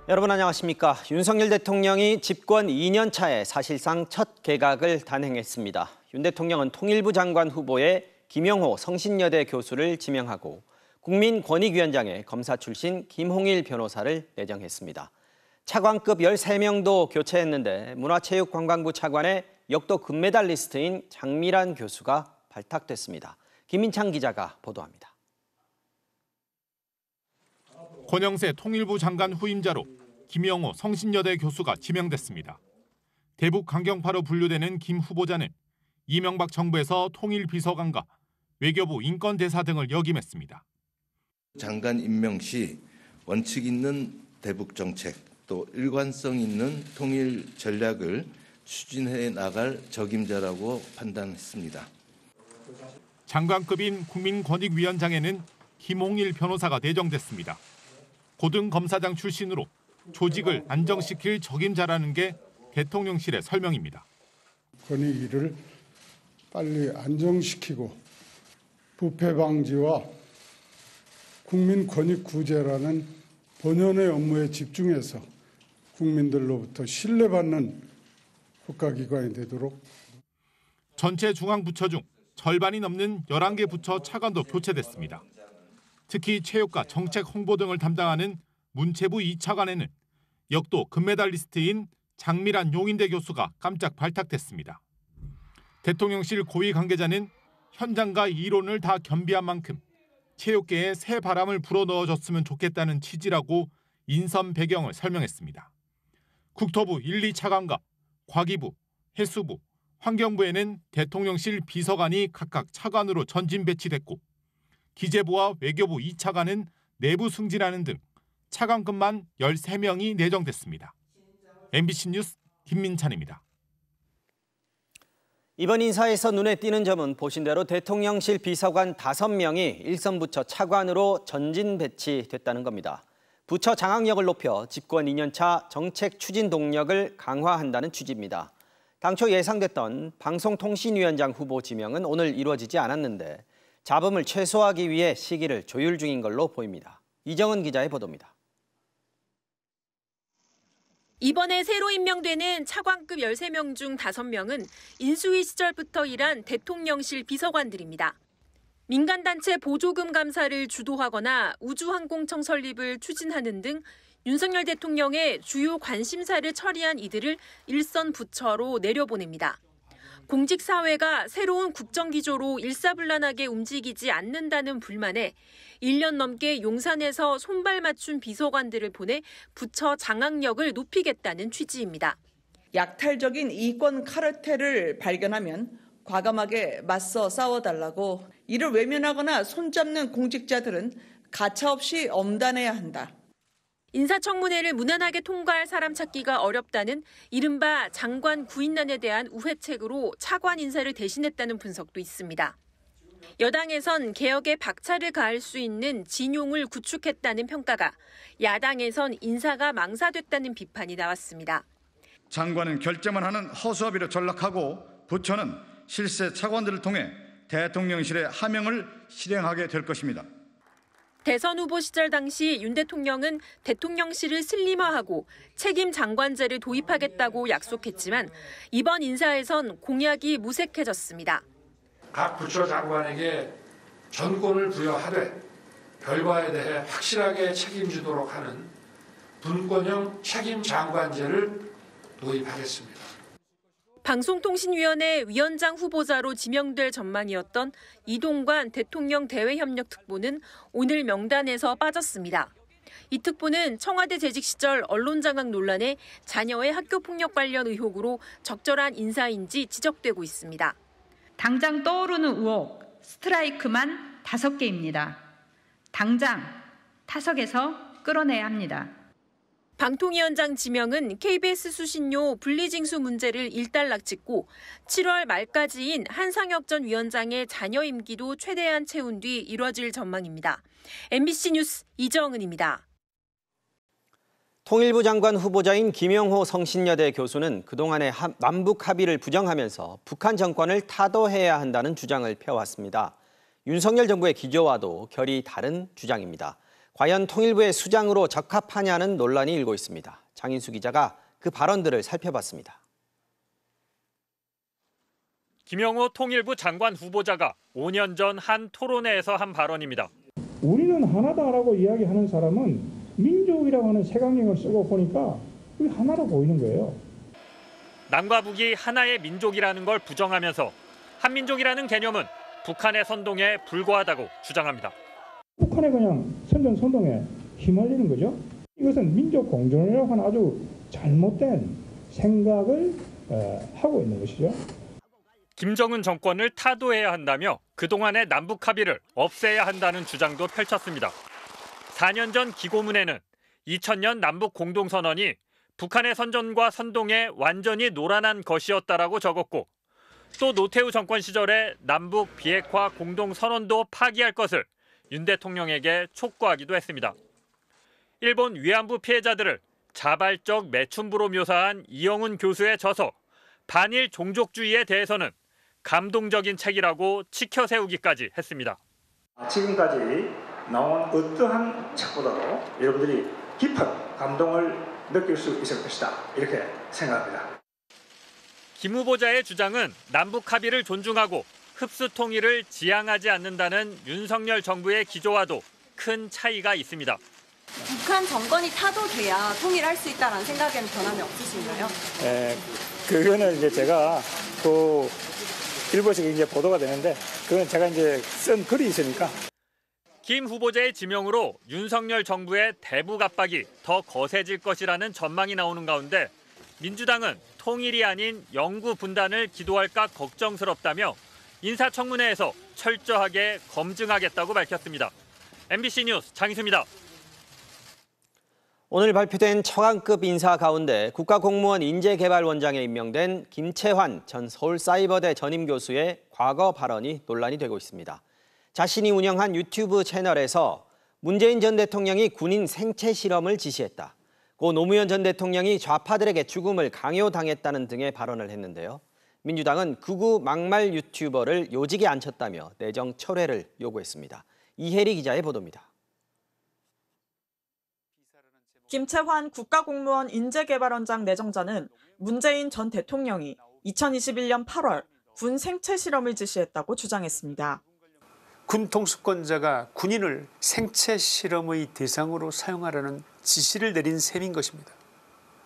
여러분 안녕하십니까. 윤석열 대통령이 집권 2년 차에 사실상 첫 개각을 단행했습니다. 윤 대통령은 통일부 장관 후보에 김영호 성신여대 교수를 지명하고 국민권익위원장에 검사 출신 김홍일 변호사를 내정했습니다. 차관급 13명도 교체했는데 문화체육관광부 차관에 역도 금메달리스트인 장미란 교수가 발탁됐습니다. 김민창 기자가 보도합니다. 권영세 통일부 장관 후임자로 김영호 성신여대 교수가 지명됐습니다. 대북 강경파로 분류되는 김 후보자는 이명박 정부에서 통일비서관과 외교부 인권대사 등을 역임했습니다. 장관 임명 시 원칙 있는 대북 정책, 또 일관성 있는 통일 전략을 추진해 나갈 적임자라고 판단했습니다. 장관급인 국민권익위원장에는 김홍일 변호사가 내정됐습니다. 고등검사장 출신으로 조직을 안정시킬 적임자라는 게 대통령실의 설명입니다. 권익위를 빨리 안정시키고 부패 방지와 국민 권익 구제라는 본연의 업무에 집중해서 국민들로부터 신뢰받는 국가기관이 되도록. 전체 중앙부처 중 절반이 넘는 11개 부처 차관도 교체됐습니다. 특히 체육과 정책 홍보 등을 담당하는 문체부 2차관에는 역도 금메달리스트인 장미란 용인대 교수가 깜짝 발탁됐습니다. 대통령실 고위 관계자는 현장과 이론을 다 겸비한 만큼 체육계에 새 바람을 불어넣어줬으면 좋겠다는 취지라고 인선 배경을 설명했습니다. 국토부 1, 2차관과 과기부, 해수부, 환경부에는 대통령실 비서관이 각각 차관으로 전진 배치됐고 기재부와 외교부 2차관은 내부 승진하는 등 차관급만 13명이 내정됐습니다. MBC 뉴스 김민찬입니다. 이번 인사에서 눈에 띄는 점은 보신 대로 대통령실 비서관 5명이 일선 부처 차관으로 전진 배치됐다는 겁니다. 부처 장악력을 높여 집권 2년 차 정책 추진 동력을 강화한다는 취지입니다. 당초 예상됐던 방송통신위원장 후보 지명은 오늘 이루어지지 않았는데 잡음을 최소화하기 위해 시기를 조율 중인 걸로 보입니다. 이정은 기자의 보도입니다. 이번에 새로 임명되는 차관급 13명 중 5명은 인수위 시절부터 일한 대통령실 비서관들입니다. 민간단체 보조금 감사를 주도하거나 우주항공청 설립을 추진하는 등 윤석열 대통령의 주요 관심사를 처리한 이들을 일선 부처로 내려보냅니다. 공직사회가 새로운 국정기조로 일사불란하게 움직이지 않는다는 불만에 1년 넘게 용산에서 손발 맞춘 비서관들을 보내 부처 장악력을 높이겠다는 취지입니다. 약탈적인 이권 카르텔을 발견하면 과감하게 맞서 싸워달라고, 이를 외면하거나 손잡는 공직자들은 가차없이 엄단해야 한다. 인사청문회를 무난하게 통과할 사람 찾기가 어렵다는 이른바 장관 구인난에 대한 우회책으로 차관 인사를 대신했다는 분석도 있습니다. 여당에선 개혁에 박차를 가할 수 있는 진용을 구축했다는 평가가, 야당에선 인사가 망사됐다는 비판이 나왔습니다. 장관은 결재만 하는 허수아비로 전락하고 부처는 실세 차관들을 통해 대통령실의 하명을 실행하게 될 것입니다. 대선 후보 시절 당시 윤 대통령은 대통령실을 슬림화하고 책임 장관제를 도입하겠다고 약속했지만 이번 인사에선 공약이 무색해졌습니다. 각 부처 장관에게 전권을 부여하되 결과에 대해 확실하게 책임지도록 하는 분권형 책임 장관제를 도입하겠습니다. 방송통신위원회 위원장 후보자로 지명될 전망이었던 이동관 대통령 대외협력특보는 오늘 명단에서 빠졌습니다. 이 특보는 청와대 재직 시절 언론장악 논란에 자녀의 학교폭력 관련 의혹으로 적절한 인사인지 지적되고 있습니다. 당장 떠오르는 의혹, 스트라이크만 5개입니다. 당장 타석에서 끌어내야 합니다. 방통위원장 지명은 KBS 수신료 분리징수 문제를 일단락 짓고 7월 말까지인 한상혁 전 위원장의 자녀 임기도 최대한 채운 뒤 이뤄질 전망입니다. MBC 뉴스 이정은입니다. 통일부 장관 후보자인 김영호 성신여대 교수는 그동안의 남북 합의를 부정하면서 북한 정권을 타도해야 한다는 주장을 펴왔습니다. 윤석열 정부의 기조와도 결이 다른 주장입니다. 과연 통일부의 수장으로 적합하냐는 논란이 일고 있습니다. 장인수 기자가 그 발언들을 살펴봤습니다. 김영호 통일부 장관 후보자가 5년 전 한 토론회에서 한 발언입니다. 우리는 하나다라고 이야기하는 사람은 민족이라고 하는 색안경을 쓰고 보니까 우리 하나로 보이는 거예요. 남과 북이 하나의 민족이라는 걸 부정하면서 한민족이라는 개념은 북한의 선동에 불과하다고 주장합니다. 북한의 그냥 선동에 휘말리는 거죠. 이것은 민족 공존이라고 하는 아주 잘못된 생각을 하고 있는 것이죠. 김정은 정권을 타도해야 한다며 그동안의 남북 합의를 없애야 한다는 주장도 펼쳤습니다. 4년 전 기고문에는 2000년 남북 공동선언이 북한의 선전과 선동에 완전히 노란한 것이었다라고 적었고 또 노태우 정권 시절에 남북 비핵화 공동선언도 파기할 것을 윤 대통령에게 촉구하기도 했습니다. 일본 위안부 피해자들을 자발적 매춘부로 묘사한 이영훈 교수의 저서 반일 종족주의에 대해서는 감동적인 책이라고 치켜세우기까지 했습니다. 지금까지 나온 어떠한 책보다도 여러분들이 깊은 감동을 느낄 수 있을 것이다. 이렇게 생각합니다. 김 후보자의 주장은 남북 합의를 존중하고 흡수 통일을 지향하지 않는다는 윤석열 정부의 기조와도 큰 차이가 있습니다. 북한 정권이 타도돼야 통일할 수 있다는 생각에는 변함이 없으신가요? 그거는 이제 제가 그 일부에서 이제 보도가 되는데 그건 제가 이제 쓴 글이 있으니까. 김 후보자의 지명으로 윤석열 정부의 대북 압박이 더 거세질 것이라는 전망이 나오는 가운데 민주당은 통일이 아닌 영구 분단을 기도할까 걱정스럽다며 인사청문회에서 철저하게 검증하겠다고 밝혔습니다. MBC 뉴스 장희수입니다. 오늘 발표된 처관급 인사 가운데 국가공무원 인재개발원장에 임명된 김채환 전 서울사이버대 전임교수의 과거 발언이 논란이 되고 있습니다. 자신이 운영한 유튜브 채널에서 문재인 전 대통령이 군인 생체 실험을 지시했다. 고 노무현 전 대통령이 좌파들에게 죽음을 강요당했다는 등의 발언을 했는데요. 민주당은 극우 막말 유튜버를 요직에 앉혔다며 내정 철회를 요구했습니다. 이혜리 기자의 보도입니다. 김채환 국가공무원 인재개발원장 내정자는 문재인 전 대통령이 2021년 8월 군 생체 실험을 지시했다고 주장했습니다. 군 통수권자가 군인을 생체 실험의 대상으로 사용하라는 지시를 내린 셈인 것입니다.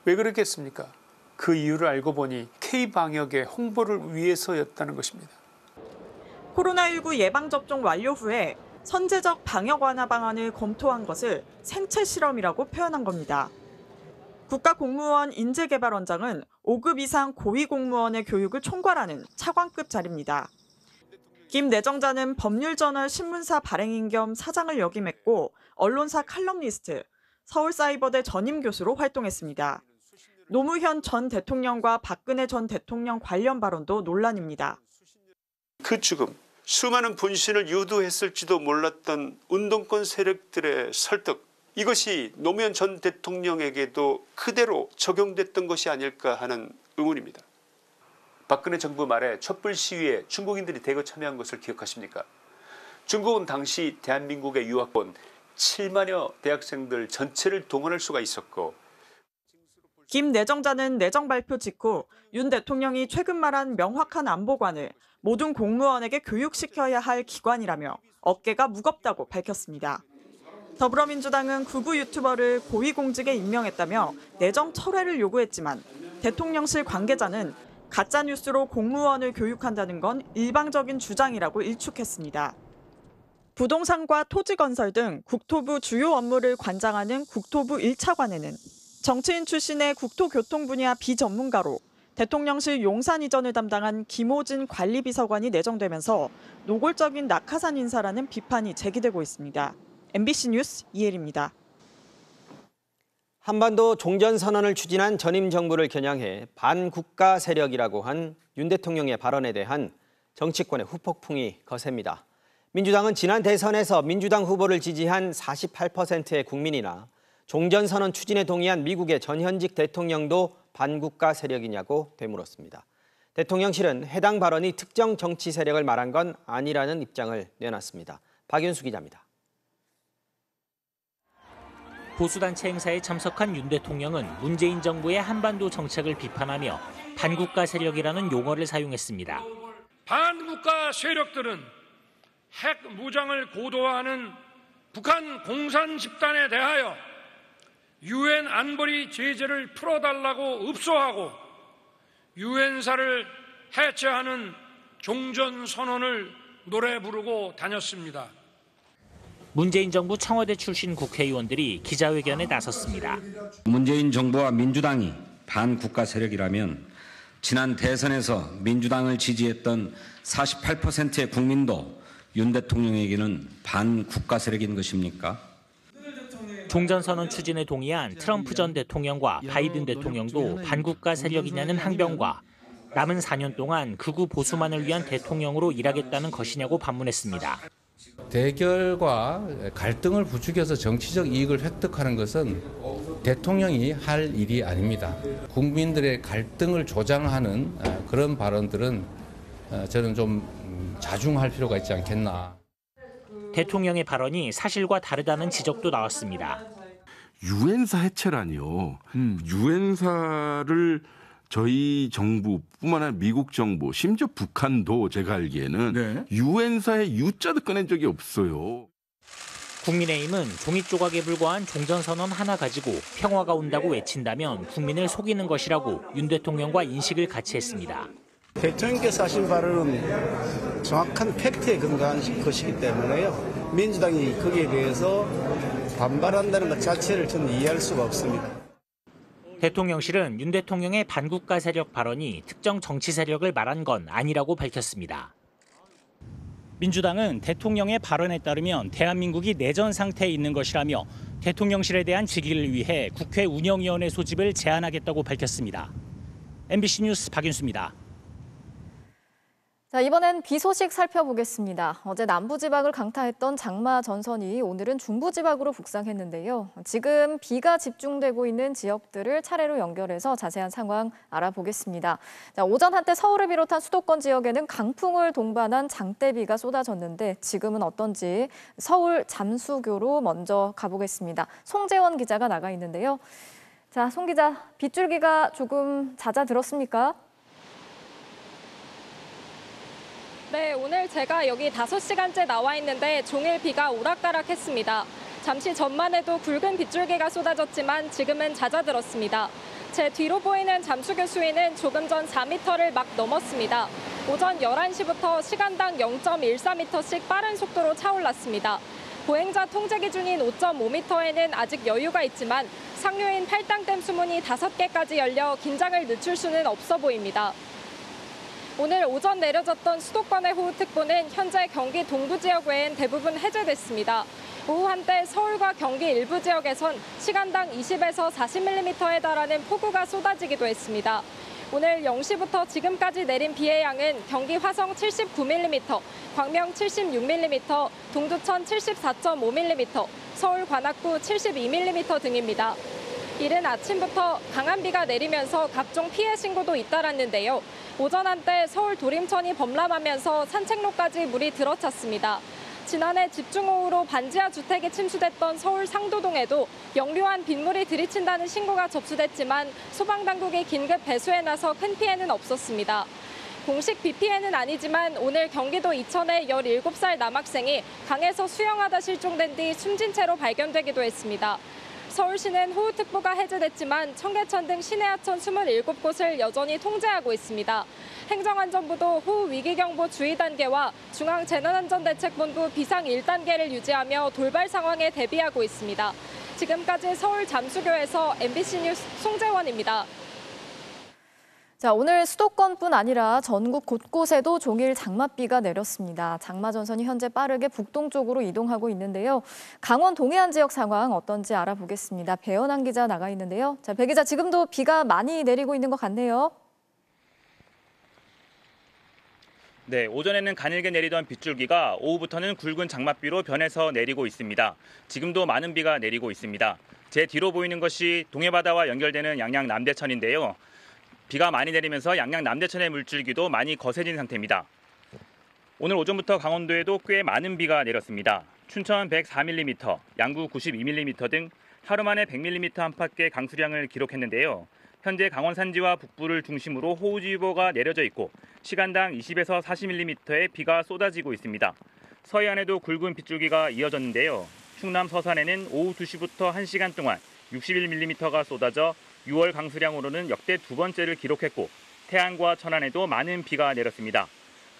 왜 그랬겠습니까? 그 이유를 알고 보니 K방역의 홍보를 위해서였다는 것입니다. 코로나19 예방접종 완료 후에 선제적 방역 완화 방안을 검토한 것을 생체 실험이라고 표현한 겁니다. 국가공무원 인재개발원장은 5급 이상 고위공무원의 교육을 총괄하는 차관급 자리입니다. 김 내정자는 법률저널 신문사 발행인 겸 사장을 역임했고 언론사 칼럼니스트, 서울사이버대 전임교수로 활동했습니다. 노무현 전 대통령과 박근혜 전 대통령 관련 발언도 논란입니다. 그 죽음, 수많은 분신을 유도했을지도 몰랐던 운동권 세력들의 설득, 이것이 노무현 전 대통령에게도 그대로 적용됐던 것이 아닐까 하는 의문입니다. 박근혜 정부 말에 촛불 시위에 중국인들이 대거 참여한 것을 기억하십니까? 중국은 당시 대한민국에 유학 온 7만여 대학생들 전체를 동원할 수가 있었고, 김 내정자는 내정 발표 직후 윤 대통령이 최근 말한 명확한 안보관을 모든 공무원에게 교육시켜야 할 기관이라며 어깨가 무겁다고 밝혔습니다. 더불어민주당은 극우 유튜버를 고위공직에 임명했다며 내정 철회를 요구했지만 대통령실 관계자는 가짜뉴스로 공무원을 교육한다는 건 일방적인 주장이라고 일축했습니다. 부동산과 토지건설 등 국토부 주요 업무를 관장하는 국토부 1차관에는 정치인 출신의 국토교통 분야 비전문가로 대통령실 용산 이전을 담당한 김호진 관리비서관이 내정되면서 노골적인 낙하산 인사라는 비판이 제기되고 있습니다. MBC 뉴스 이혜리입니다. 한반도 종전선언을 추진한 전임 정부를 겨냥해 반국가 세력이라고 한 윤 대통령의 발언에 대한 정치권의 후폭풍이 거셉니다. 민주당은 지난 대선에서 민주당 후보를 지지한 48%의 국민이나 종전선언 추진에 동의한 미국의 전현직 대통령도 반국가 세력이냐고 되물었습니다. 대통령실은 해당 발언이 특정 정치 세력을 말한 건 아니라는 입장을 내놨습니다. 박윤수 기자입니다. 보수단체 행사에 참석한 윤 대통령은 문재인 정부의 한반도 정책을 비판하며 반국가 세력이라는 용어를 사용했습니다. 반국가 세력들은 핵 무장을 고도화하는 북한 공산 집단에 대하여 유엔 안보리 제재를 풀어달라고 읍소하고 유엔사를 해체하는 종전선언을 노래 부르고 다녔습니다. 문재인 정부 청와대 출신 국회의원들이 기자회견에 나섰습니다. 문재인 정부와 민주당이 반국가 세력이라면 지난 대선에서 민주당을 지지했던 48%의 국민도 윤 대통령에게는 반국가 세력인 것입니까? 종전선언 추진에 동의한 트럼프 전 대통령과 바이든 대통령도 반국가 세력이냐는 항변과 남은 4년 동안 극우 보수만을 위한 대통령으로 일하겠다는 것이냐고 반문했습니다. 대결과 갈등을 부추겨서 정치적 이익을 획득하는 것은 대통령이 할 일이 아닙니다. 국민들의 갈등을 조장하는 그런 발언들은 저는 좀 자중할 필요가 있지 않겠나. 대통령의 발언이 사실과 다르다는 지적도 나왔습니다. 유엔사 해체라니요. 유엔사를 저희 정부뿐만 아니라 미국 정부, 심지어 북한도 제가 알기에는 유엔사의 U자도 꺼낸 적이 없어요. 국민의힘은 종이 조각에 불과한 종전선언 하나 가지고 평화가 온다고 외친다면 국민을 속이는 것이라고 윤 대통령과 인식을 같이 했습니다. 대통령께서 하신 발언은 정확한 팩트에 근거한 것이기 때문에요. 민주당이 거기에 대해서 반발한다는 것 자체를 저는 이해할 수가 없습니다. 대통령실은 윤 대통령의 반국가 세력 발언이 특정 정치 세력을 말한 건 아니라고 밝혔습니다. 민주당은 대통령의 발언에 따르면 대한민국이 내전 상태에 있는 것이라며 대통령실에 대한 직위를 위해 국회 운영위원회 소집을 제안하겠다고 밝혔습니다. MBC 뉴스 박윤수입니다. 자, 이번엔 비 소식 살펴보겠습니다. 어제 남부지방을 강타했던 장마 전선이 오늘은 중부지방으로 북상했는데요. 지금 비가 집중되고 있는 지역들을 차례로 연결해서 자세한 상황 알아보겠습니다. 자, 오전 한때 서울을 비롯한 수도권 지역에는 강풍을 동반한 장대비가 쏟아졌는데 지금은 어떤지 서울 잠수교로 먼저 가보겠습니다. 송재원 기자가 나가 있는데요. 자, 송 기자, 빗줄기가 조금 잦아들었습니까? 네, 오늘 제가 여기 5시간째 나와 있는데 종일 비가 오락가락했습니다. 잠시 전만 해도 굵은 빗줄기가 쏟아졌지만 지금은 잦아들었습니다. 제 뒤로 보이는 잠수교 수위는 조금 전 4m를 막 넘었습니다. 오전 11시부터 시간당 0.14m씩 빠른 속도로 차올랐습니다. 보행자 통제 기준인 5.5m에는 아직 여유가 있지만 상류인 팔당댐 수문이 5개까지 열려 긴장을 늦출 수는 없어 보입니다. 오늘 오전 내려졌던 수도권의 호우특보는 현재 경기 동부 지역 외엔 대부분 해제됐습니다. 오후 한때 서울과 경기 일부 지역에선 시간당 20에서 40mm에 달하는 폭우가 쏟아지기도 했습니다. 오늘 0시부터 지금까지 내린 비의 양은 경기 화성 79mm, 광명 76mm, 동두천 74.5mm, 서울 관악구 72mm 등입니다. 이른 아침부터 강한 비가 내리면서 각종 피해 신고도 잇따랐는데요. 오전 한때 서울 도림천이 범람하면서 산책로까지 물이 들어찼습니다. 지난해 집중호우로 반지하 주택이 침수됐던 서울 상도동에도 역류한 빗물이 들이친다는 신고가 접수됐지만 소방당국이 긴급 배수에 나서 큰 피해는 없었습니다. 공식 비 피해는 아니지만 오늘 경기도 이천의 17살 남학생이 강에서 수영하다 실종된 뒤 숨진 채로 발견되기도 했습니다. 서울시는 호우특보가 해제됐지만 청계천 등 시내 하천 27곳을 여전히 통제하고 있습니다. 행정안전부도 호우위기경보 주의단계와 중앙재난안전대책본부 비상 1단계를 유지하며 돌발 상황에 대비하고 있습니다. 지금까지 서울 잠수교에서 MBC 뉴스 송재원입니다. 자, 오늘 수도권뿐 아니라 전국 곳곳에도 종일 장맛비가 내렸습니다. 장마 전선이 현재 빠르게 북동쪽으로 이동하고 있는데요. 강원 동해안 지역 상황 어떤지 알아보겠습니다. 배현한 기자 나가 있는데요. 자, 배 기자, 지금도 비가 많이 내리고 있는 것 같네요. 네, 오전에는 가늘게 내리던 빗줄기가 오후부터는 굵은 장맛비로 변해서 내리고 있습니다. 지금도 많은 비가 내리고 있습니다. 제 뒤로 보이는 것이 동해바다와 연결되는 양양 남대천인데요. 비가 많이 내리면서 양양 남대천의 물줄기도 많이 거세진 상태입니다. 오늘 오전부터 강원도에도 꽤 많은 비가 내렸습니다. 춘천 104mm, 양구 92mm 등 하루 만에 100mm 안팎의 강수량을 기록했는데요. 현재 강원 산지와 북부를 중심으로 호우주의보가 내려져 있고 시간당 20에서 40mm의 비가 쏟아지고 있습니다. 서해안에도 굵은 빗줄기가 이어졌는데요. 충남 서산에는 오후 2시부터 1시간 동안 61mm가 쏟아져 6월 강수량으로는 역대 두 번째를 기록했고 태안과 천안에도 많은 비가 내렸습니다.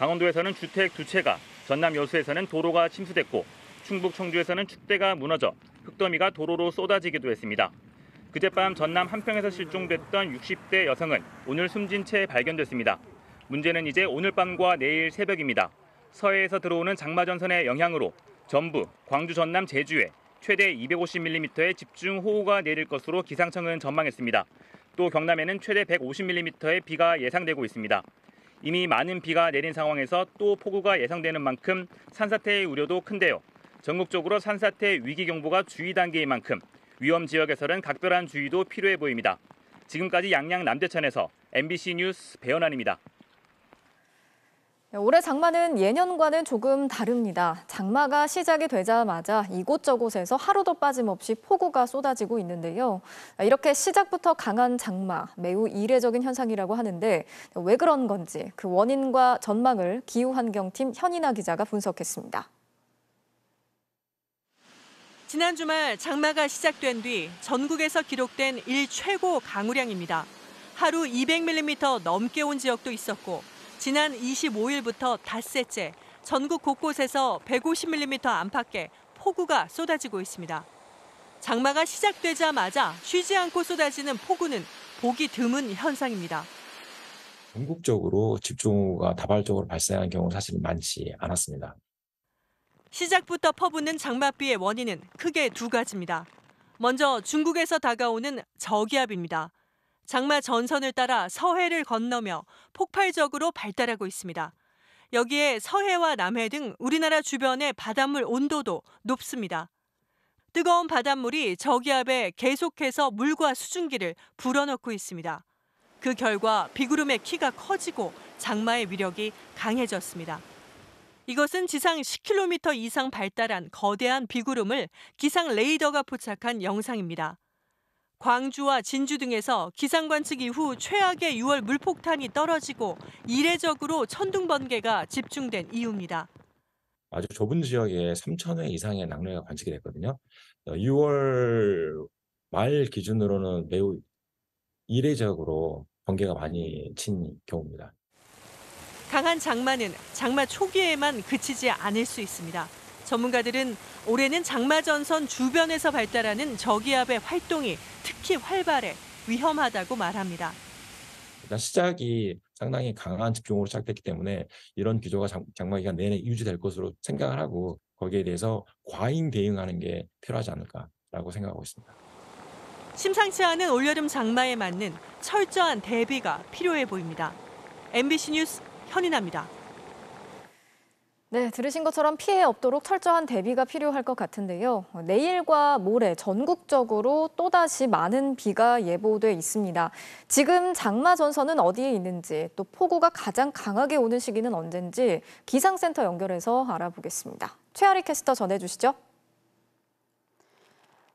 강원도에서는 주택 2채가, 전남 여수에서는 도로가 침수됐고 충북 청주에서는 축대가 무너져 흙더미가 도로로 쏟아지기도 했습니다. 그젯밤 전남 한평에서 실종됐던 60대 여성은 오늘 숨진 채 발견됐습니다. 문제는 이제 오늘 밤과 내일 새벽입니다. 서해에서 들어오는 장마전선의 영향으로 전북, 광주, 전남, 제주에 최대 250mm의 집중호우가 내릴 것으로 기상청은 전망했습니다. 또 경남에는 최대 150mm의 비가 예상되고 있습니다. 이미 많은 비가 내린 상황에서 또 폭우가 예상되는 만큼 산사태의 우려도 큰데요. 전국적으로 산사태 위기경보가 주의 단계인 만큼 위험 지역에서는 각별한 주의도 필요해 보입니다. 지금까지 양양 남대천에서 MBC 뉴스 배현환입니다. 올해 장마는 예년과는 조금 다릅니다. 장마가 시작이 되자마자 이곳저곳에서 하루도 빠짐없이 폭우가 쏟아지고 있는데요. 이렇게 시작부터 강한 장마, 매우 이례적인 현상이라고 하는데 왜 그런 건지 그 원인과 전망을 기후환경팀 현인아 기자가 분석했습니다. 지난 주말 장마가 시작된 뒤 전국에서 기록된 일 최고 강우량입니다. 하루 200mm 넘게 온 지역도 있었고 지난 25일부터 닷새째 전국 곳곳에서 150mm 안팎의 폭우가 쏟아지고 있습니다. 장마가 시작되자마자 쉬지 않고 쏟아지는 폭우는 보기 드문 현상입니다. 전국적으로 집중호우가 다발적으로 발생하는 경우는 사실 많지 않았습니다. 시작부터 퍼붓는 장맛비의 원인은 크게 두 가지입니다. 먼저 중국에서 다가오는 저기압입니다. 장마 전선을 따라 서해를 건너며 폭발적으로 발달하고 있습니다. 여기에 서해와 남해 등 우리나라 주변의 바닷물 온도도 높습니다. 뜨거운 바닷물이 저기압에 계속해서 물과 수증기를 불어넣고 있습니다. 그 결과 비구름의 키가 커지고 장마의 위력이 강해졌습니다. 이것은 지상 10km 이상 발달한 거대한 비구름을 기상 레이더가 포착한 영상입니다. 광주와 진주 등에서 기상 관측 이후 최악의 6월 물폭탄이 떨어지고 이례적으로 천둥 번개가 집중된 이유입니다. 아주 좁은 지역에 3,000회 이상의 낙뢰가 관측이 됐거든요. 6월 말 기준으로는 매우 이례적으로 번개가 많이 친 경우입니다. 강한 장마는 장마 초기에만 그치지 않을 수 있습니다. 전문가들은 올해는 장마 전선 주변에서 발달하는 저기압의 활동이 특히 활발해 위험하다고 말합니다. 일단 시작이 상당히 강한 집중으로 시작됐기 때문에 이런 기조가 장마 기간 내내 유지될 것으로 생각을 하고 거기에 대해서 과잉 대응하는 게 필요하지 않을까라고 생각하고 있습니다. 심상치 않은 올여름 장마에 맞는 철저한 대비가 필요해 보입니다. MBC 뉴스 현인아입니다. 네, 들으신 것처럼 피해 없도록 철저한 대비가 필요할 것 같은데요. 내일과 모레 전국적으로 또다시 많은 비가 예보돼 있습니다. 지금 장마 전선은 어디에 있는지, 또 폭우가 가장 강하게 오는 시기는 언젠지 기상센터 연결해서 알아보겠습니다. 최아리 캐스터 전해주시죠.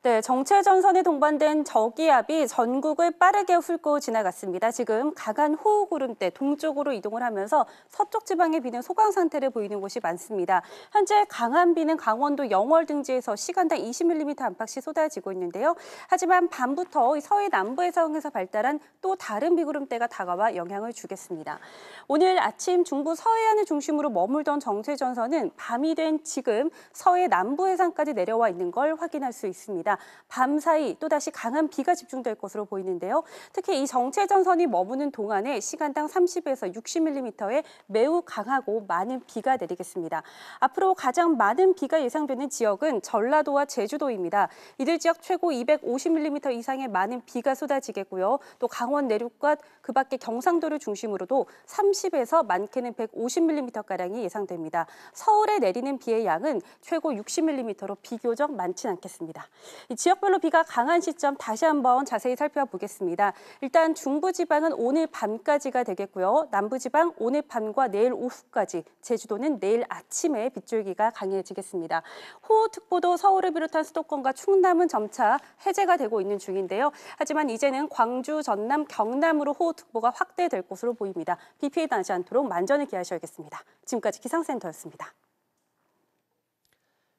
네, 정체전선에 동반된 저기압이 전국을 빠르게 훑고 지나갔습니다. 지금 강한 호우구름대 동쪽으로 이동을 하면서 서쪽 지방의 비는 소강 상태를 보이는 곳이 많습니다. 현재 강한 비는 강원도 영월 등지에서 시간당 20mm 안팎씩 쏟아지고 있는데요. 하지만 밤부터 서해 남부 해상에서 발달한 또 다른 비구름대가 다가와 영향을 주겠습니다. 오늘 아침 중부 서해안을 중심으로 머물던 정체전선은 밤이 된 지금 서해 남부 해상까지 내려와 있는 걸 확인할 수 있습니다. 밤 사이 또다시 강한 비가 집중될 것으로 보이는데요. 특히 이 정체전선이 머무는 동안에 시간당 30에서 60mm의 매우 강하고 많은 비가 내리겠습니다. 앞으로 가장 많은 비가 예상되는 지역은 전라도와 제주도입니다. 이들 지역 최고 250mm 이상의 많은 비가 쏟아지겠고요. 또 강원 내륙과 그 밖에 경상도를 중심으로도 30에서 많게는 150mm가량이 예상됩니다. 서울에 내리는 비의 양은 최고 60mm로 비교적 많진 않겠습니다. 이 지역별로 비가 강한 시점 다시 한번 자세히 살펴보겠습니다. 일단 중부지방은 오늘 밤까지가 되겠고요. 남부지방 오늘 밤과 내일 오후까지, 제주도는 내일 아침에 빗줄기가 강해지겠습니다. 호우특보도 서울을 비롯한 수도권과 충남은 점차 해제가 되고 있는 중인데요. 하지만 이제는 광주, 전남, 경남으로 호우특보가 확대될 것으로 보입니다. 비 피해 나지 않도록 만전을 기하셔야겠습니다. 지금까지 기상센터였습니다.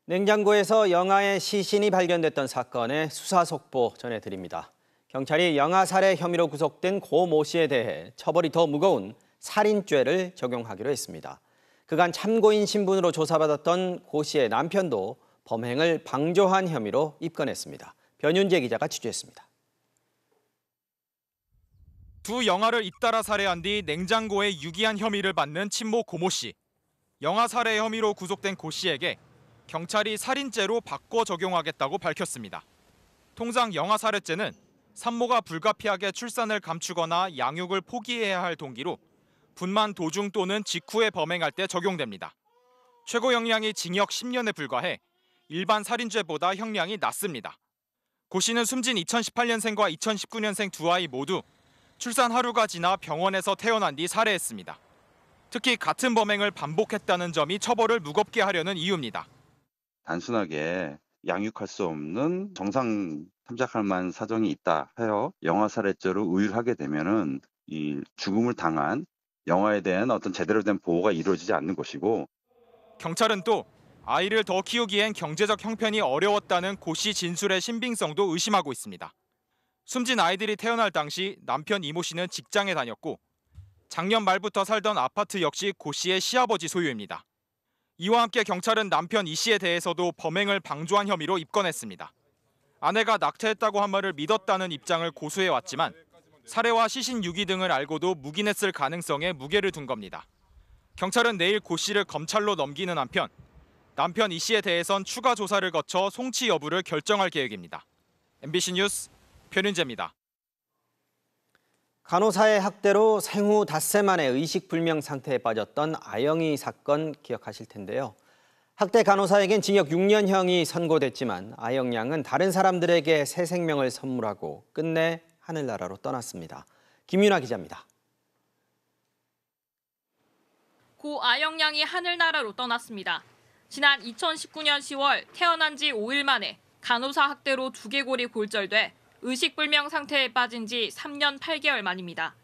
냉장고에서 영아의 시신이 발견됐던 사건의 수사 속보 전해드립니다. 경찰이 영아 살해 혐의로 구속된 고 모 씨에 대해 처벌이 더 무거운 살인죄를 적용하기로 했습니다. 그간 참고인 신분으로 조사받았던 고 씨의 남편도 범행을 방조한 혐의로 입건했습니다. 변윤재 기자가 취재했습니다. 두 영아를 잇따라 살해한 뒤 냉장고에 유기한 혐의를 받는 친모 고 모 씨. 영아 살해 혐의로 구속된 고 씨에게 경찰이 살인죄로 바꿔 적용하겠다고 밝혔습니다. 통상 영아 살해죄는 산모가 불가피하게 출산을 감추거나 양육을 포기해야 할 동기로 분만 도중 또는 직후에 범행할 때 적용됩니다. 최고 형량이 징역 10년에 불과해 일반 살인죄보다 형량이 낮습니다. 고 씨는 숨진 2018년생과 2019년생 두 아이 모두 출산 하루가 지나 병원에서 태어난 뒤 살해했습니다. 특히 같은 범행을 반복했다는 점이 처벌을 무겁게 하려는 이유입니다. 단순하게 양육할 수 없는 정상 참작할 만한 사정이 있다 해요. 영아 살해죄로 의율하게 되면은 이 죽음을 당한 영아에 대한 어떤 제대로 된 보호가 이루어지지 않는 것이고, 경찰은 또 아이를 더 키우기엔 경제적 형편이 어려웠다는 고 씨 진술의 신빙성도 의심하고 있습니다. 숨진 아이들이 태어날 당시 남편 이모 씨는 직장에 다녔고 작년 말부터 살던 아파트 역시 고 씨의 시아버지 소유입니다. 이와 함께 경찰은 남편 이 씨에 대해서도 범행을 방조한 혐의로 입건했습니다. 아내가 낙태했다고 한 말을 믿었다는 입장을 고수해왔지만 살해와 시신 유기 등을 알고도 묵인했을 가능성에 무게를 둔 겁니다. 경찰은 내일 고 씨를 검찰로 넘기는 한편 남편 이 씨에 대해선 추가 조사를 거쳐 송치 여부를 결정할 계획입니다. MBC 뉴스 변윤재입니다. 간호사의 학대로 생후 닷새 만에 의식불명 상태에 빠졌던 아영이 사건 기억하실 텐데요. 학대 간호사에겐 징역 6년형이 선고됐지만 아영 양은 다른 사람들에게 새 생명을 선물하고 끝내 하늘나라로 떠났습니다. 김윤아 기자입니다. 고 아영 양이 하늘나라로 떠났습니다. 지난 2019년 10월 태어난 지 5일 만에 간호사 학대로 두개골이 골절돼 의식불명 상태에 빠진 지 3년 8개월 만입니다.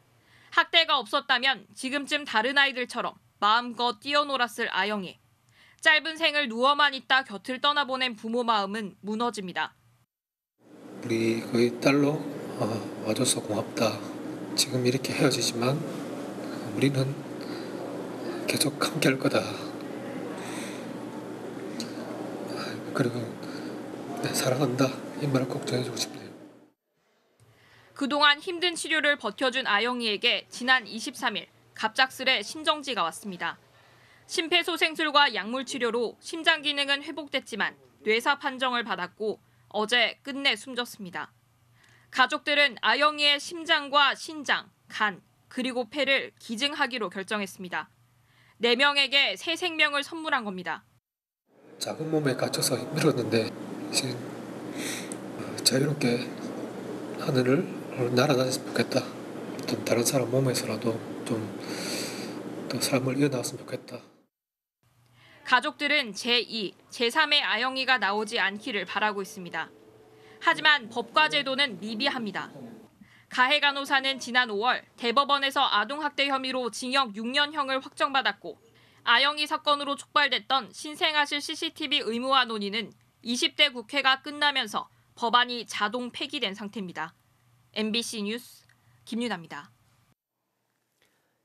학대가 없었다면 지금쯤 다른 아이들처럼 마음껏 뛰어놀았을 아영이. 짧은 생을 누워만 있다 곁을 떠나보낸 부모 마음은 무너집니다. 우리 그 딸로 와줘서 고맙다. 지금 이렇게 헤어지지만 우리는 계속 함께할 거다. 그리고 사랑한다. 이 말을 꼭 전해주고 싶네요. 그동안 힘든 치료를 버텨준 아영이에게 지난 23일 갑작스레 신정지가 왔습니다. 심폐소생술과 약물 치료로 심장 기능은 회복됐지만 뇌사 판정을 받았고 어제 끝내 숨졌습니다. 가족들은 아영이의 심장과 신장, 간, 그리고 폐를 기증하기로 결정했습니다. 4명에게 새 생명을 선물한 겁니다. 작은 몸에 갇혀서 힘들었는데 이제 자유롭게 하늘을 날아다녔으면 좋겠다. 좀 다른 사람 몸에서라도 좀 더 삶을 이어나왔으면 좋겠다. 가족들은 제2, 제3의 아영이가 나오지 않기를 바라고 있습니다. 하지만 법과 제도는 미비합니다. 가해 간호사는 지난 5월 대법원에서 아동학대 혐의로 징역 6년형을 확정받았고 아영이 사건으로 촉발됐던 신생아실 CCTV 의무화 논의는 20대 국회가 끝나면서 법안이 자동 폐기된 상태입니다. MBC 뉴스 김윤아입니다.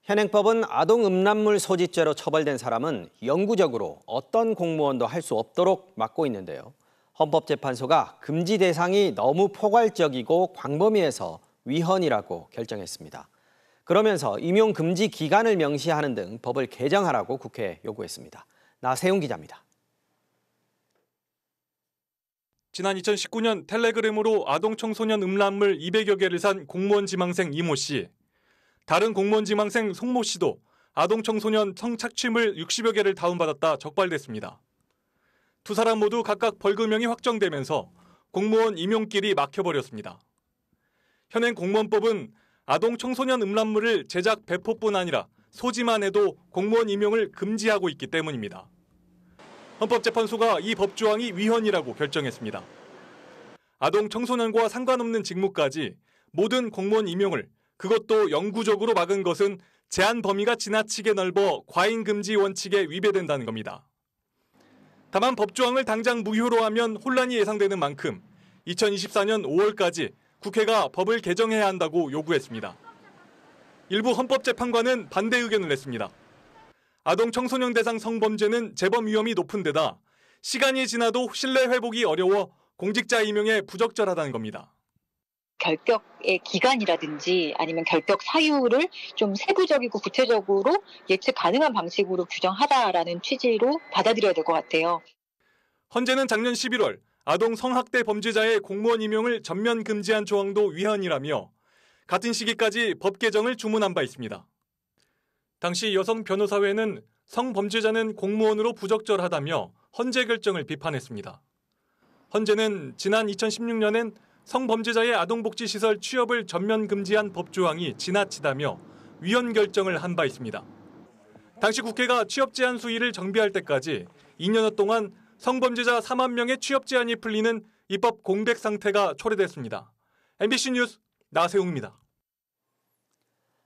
현행법은 아동 음란물 소지죄로 처벌된 사람은 영구적으로 어떤 공무원도 할 수 없도록 막고 있는데요. 헌법재판소가 금지 대상이 너무 포괄적이고 광범위해서 위헌이라고 결정했습니다. 그러면서 임용 금지 기간을 명시하는 등 법을 개정하라고 국회에 요구했습니다. 나세용 기자입니다. 지난 2019년 텔레그램으로 아동 청소년 음란물 200여 개를 산 공무원 지망생 이모 씨. 다른 공무원 지망생 송모 씨도 아동 청소년 성착취물 60여 개를 다운받았다 적발됐습니다. 두 사람 모두 각각 벌금형이 확정되면서 공무원 임용길이 막혀버렸습니다. 현행 공무원법은 아동 청소년 음란물을 제작 배포뿐 아니라 소지만 해도 공무원 임용을 금지하고 있기 때문입니다. 헌법재판소가 이 법조항이 위헌이라고 결정했습니다. 아동 청소년과 상관없는 직무까지 모든 공무원 임용을 그것도 영구적으로 막은 것은 제한 범위가 지나치게 넓어 과잉 금지 원칙에 위배된다는 겁니다. 다만 법조항을 당장 무효로 하면 혼란이 예상되는 만큼 2024년 5월까지 국회가 법을 개정해야 한다고 요구했습니다. 일부 헌법재판관은 반대 의견을 냈습니다. 아동 청소년 대상 성범죄는 재범 위험이 높은 데다 시간이 지나도 신뢰 회복이 어려워 공직자 임용에 부적절하다는 겁니다. 결격의 기간이라든지 아니면 결격 사유를 좀 세부적이고 구체적으로 예측 가능한 방식으로 규정하다라는 취지로 받아들여야 될 것 같아요. 헌재는 작년 11월 아동 성학대 범죄자의 공무원 임용을 전면 금지한 조항도 위헌이라며 같은 시기까지 법 개정을 주문한 바 있습니다. 당시 여성 변호사회는 성범죄자는 공무원으로 부적절하다며 헌재 결정을 비판했습니다. 헌재는 지난 2016년엔 성범죄자의 아동복지시설 취업을 전면 금지한 법조항이 지나치다며 위헌 결정을 한 바 있습니다. 당시 국회가 취업 제한 수위를 정비할 때까지 2년여 동안 성범죄자 4만 명의 취업 제한이 풀리는 입법 공백 상태가 초래됐습니다. MBC 뉴스 나세웅입니다.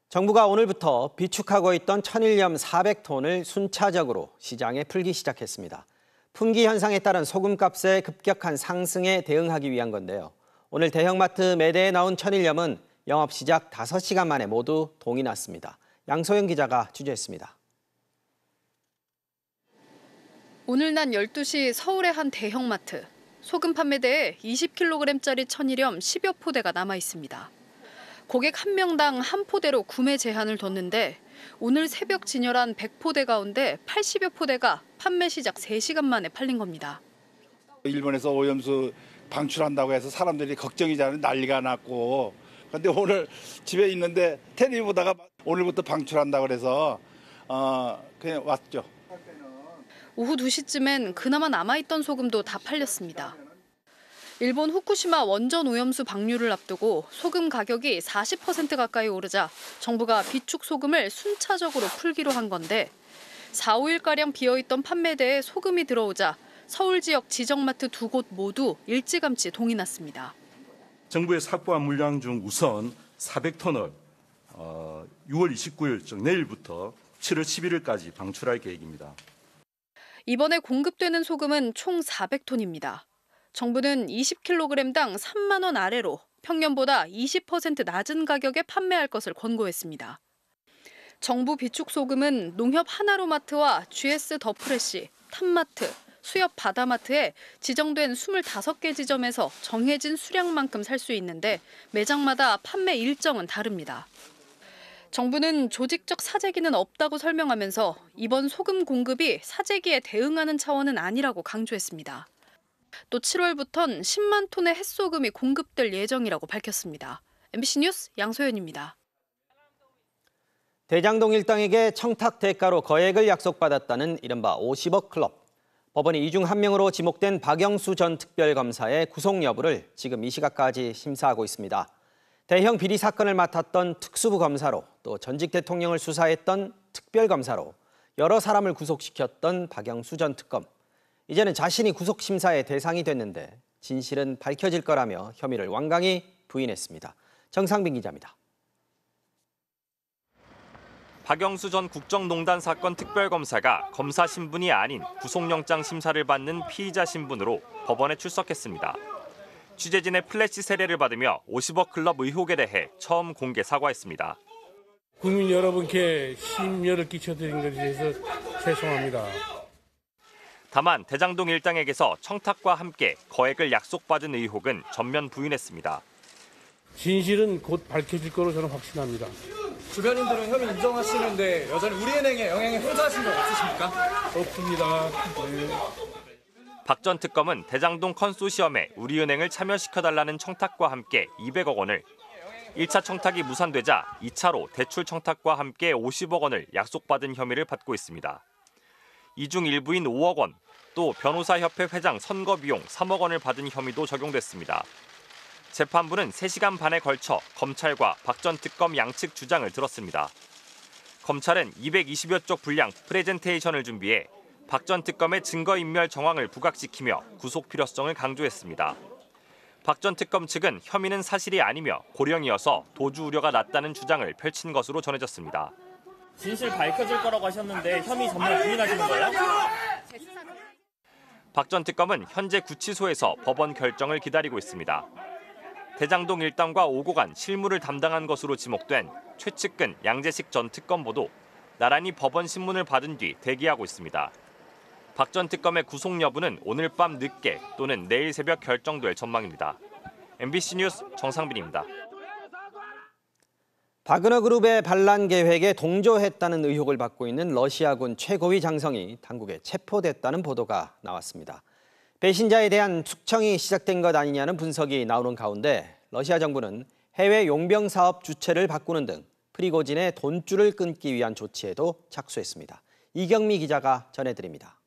정부가 오늘부터 비축하고 있던 천일염 400톤을 순차적으로 시장에 풀기 시작했습니다. 품귀 현상에 따른 소금값의 급격한 상승에 대응하기 위한 건데요. 오늘 대형마트 매대에 나온 천일염은 영업 시작 5시간 만에 모두 동이 났습니다. 양소영 기자가 취재했습니다. 오늘 낮 12시 서울의 한 대형마트. 소금 판매대에 20kg짜리 천일염 10여 포대가 남아 있습니다. 고객 한 명당 한 포대로 구매 제한을 뒀는데 오늘 새벽 진열한 100포대 가운데 80여 포대가 판매 시작 3시간 만에 팔린 겁니다. 일본에서 오염수 방출한다고 해서 사람들이 걱정이잖아요. 난리가 났고. 근데 오늘 집에 있는데 텔레비 보다가 오늘부터 방출한다고 그래서 그냥 왔죠. 오후 2시쯤엔 그나마 남아있던 소금도 다 팔렸습니다. 일본 후쿠시마 원전 오염수 방류를 앞두고 소금 가격이 40% 가까이 오르자 정부가 비축 소금을 순차적으로 풀기로 한 건데 4, 5일가량 비어있던 판매대에 소금이 들어오자 서울 지역 지정마트 2곳 모두 일찌감치 동이 났습니다. 정부에서 확보한 물량 중 우선 400톤을 6월 29일, 즉 내일부터 7월 11일까지 방출할 계획입니다. 이번에 공급되는 소금은 총 400톤입니다. 정부는 20kg당 3만 원 아래로 평년보다 20% 낮은 가격에 판매할 것을 권고했습니다. 정부 비축 소금은 농협 하나로마트와 GS 더프레시, 탑마트, 수협 바다마트에 지정된 25개 지점에서 정해진 수량만큼 살 수 있는데 매장마다 판매 일정은 다릅니다. 정부는 조직적 사재기는 없다고 설명하면서 이번 소금 공급이 사재기에 대응하는 차원은 아니라고 강조했습니다. 또 7월부터는 10만 톤의 햇소금이 공급될 예정이라고 밝혔습니다. MBC 뉴스 양소연입니다. 대장동 일당에게 청탁 대가로 거액을 약속받았다는 이른바 50억 클럽. 법원이 이 중 한 명으로 지목된 박영수 전 특별검사의 구속 여부를 지금 이 시각까지 심사하고 있습니다. 대형 비리 사건을 맡았던 특수부 검사로 또 전직 대통령을 수사했던 특별검사로 여러 사람을 구속시켰던 박영수 전 특검. 이제는 자신이 구속심사의 대상이 됐는데 진실은 밝혀질 거라며 혐의를 완강히 부인했습니다. 정상빈 기자입니다. 박영수 전 국정농단 사건 특별검사가 검사 신분이 아닌 구속영장 심사를 받는 피의자 신분으로 법원에 출석했습니다. 취재진의 플래시 세례를 받으며 50억 클럽 의혹에 대해 처음 공개 사과했습니다. 국민 여러분께 심려를 끼쳐드린 것에 대해서 죄송합니다. 다만 대장동 일당에게서 청탁과 함께 거액을 약속받은 의혹은 전면 부인했습니다. 진실은 곧 밝혀질 거로 저는 확신합니다. 주변인들은 혐의 인정하시는데 여전히 우리은행에 영향을 행사하신 건 없으십니까? 없습니다. 네. 박 전 특검은 대장동 컨소시엄에 우리은행을 참여시켜달라는 청탁과 함께 200억 원을, 1차 청탁이 무산되자 2차로 대출 청탁과 함께 50억 원을 약속받은 혐의를 받고 있습니다. 이 중 일부인 5억 원, 또 변호사협회 회장 선거 비용 3억 원을 받은 혐의도 적용됐습니다. 재판부는 3시간 반에 걸쳐 검찰과 박 전 특검 양측 주장을 들었습니다. 검찰은 220여 쪽 분량 프레젠테이션을 준비해 박 전 특검의 증거인멸 정황을 부각시키며 구속 필요성을 강조했습니다. 박 전 특검 측은 혐의는 사실이 아니며 고령이어서 도주 우려가 낮다는 주장을 펼친 것으로 전해졌습니다. 진실 밝혀질 거라고 하셨는데 혐의 전면 부인하시는 거예요? 박 전 특검은 현재 구치소에서 법원 결정을 기다리고 있습니다. 대장동 일당과 오고 간 실무를 담당한 것으로 지목된 최측근 양재식 전 특검보도 나란히 법원 신문을 받은 뒤 대기하고 있습니다. 박 전 특검의 구속 여부는 오늘 밤 늦게 또는 내일 새벽 결정될 전망입니다. MBC 뉴스 정상빈입니다. 바그너 그룹의 반란 계획에 동조했다는 의혹을 받고 있는 러시아군 최고위 장성이 당국에 체포됐다는 보도가 나왔습니다. 배신자에 대한 숙청이 시작된 것 아니냐는 분석이 나오는 가운데 러시아 정부는 해외 용병 사업 주체를 바꾸는 등 프리고진의 돈줄을 끊기 위한 조치에도 착수했습니다. 이경미 기자가 전해드립니다.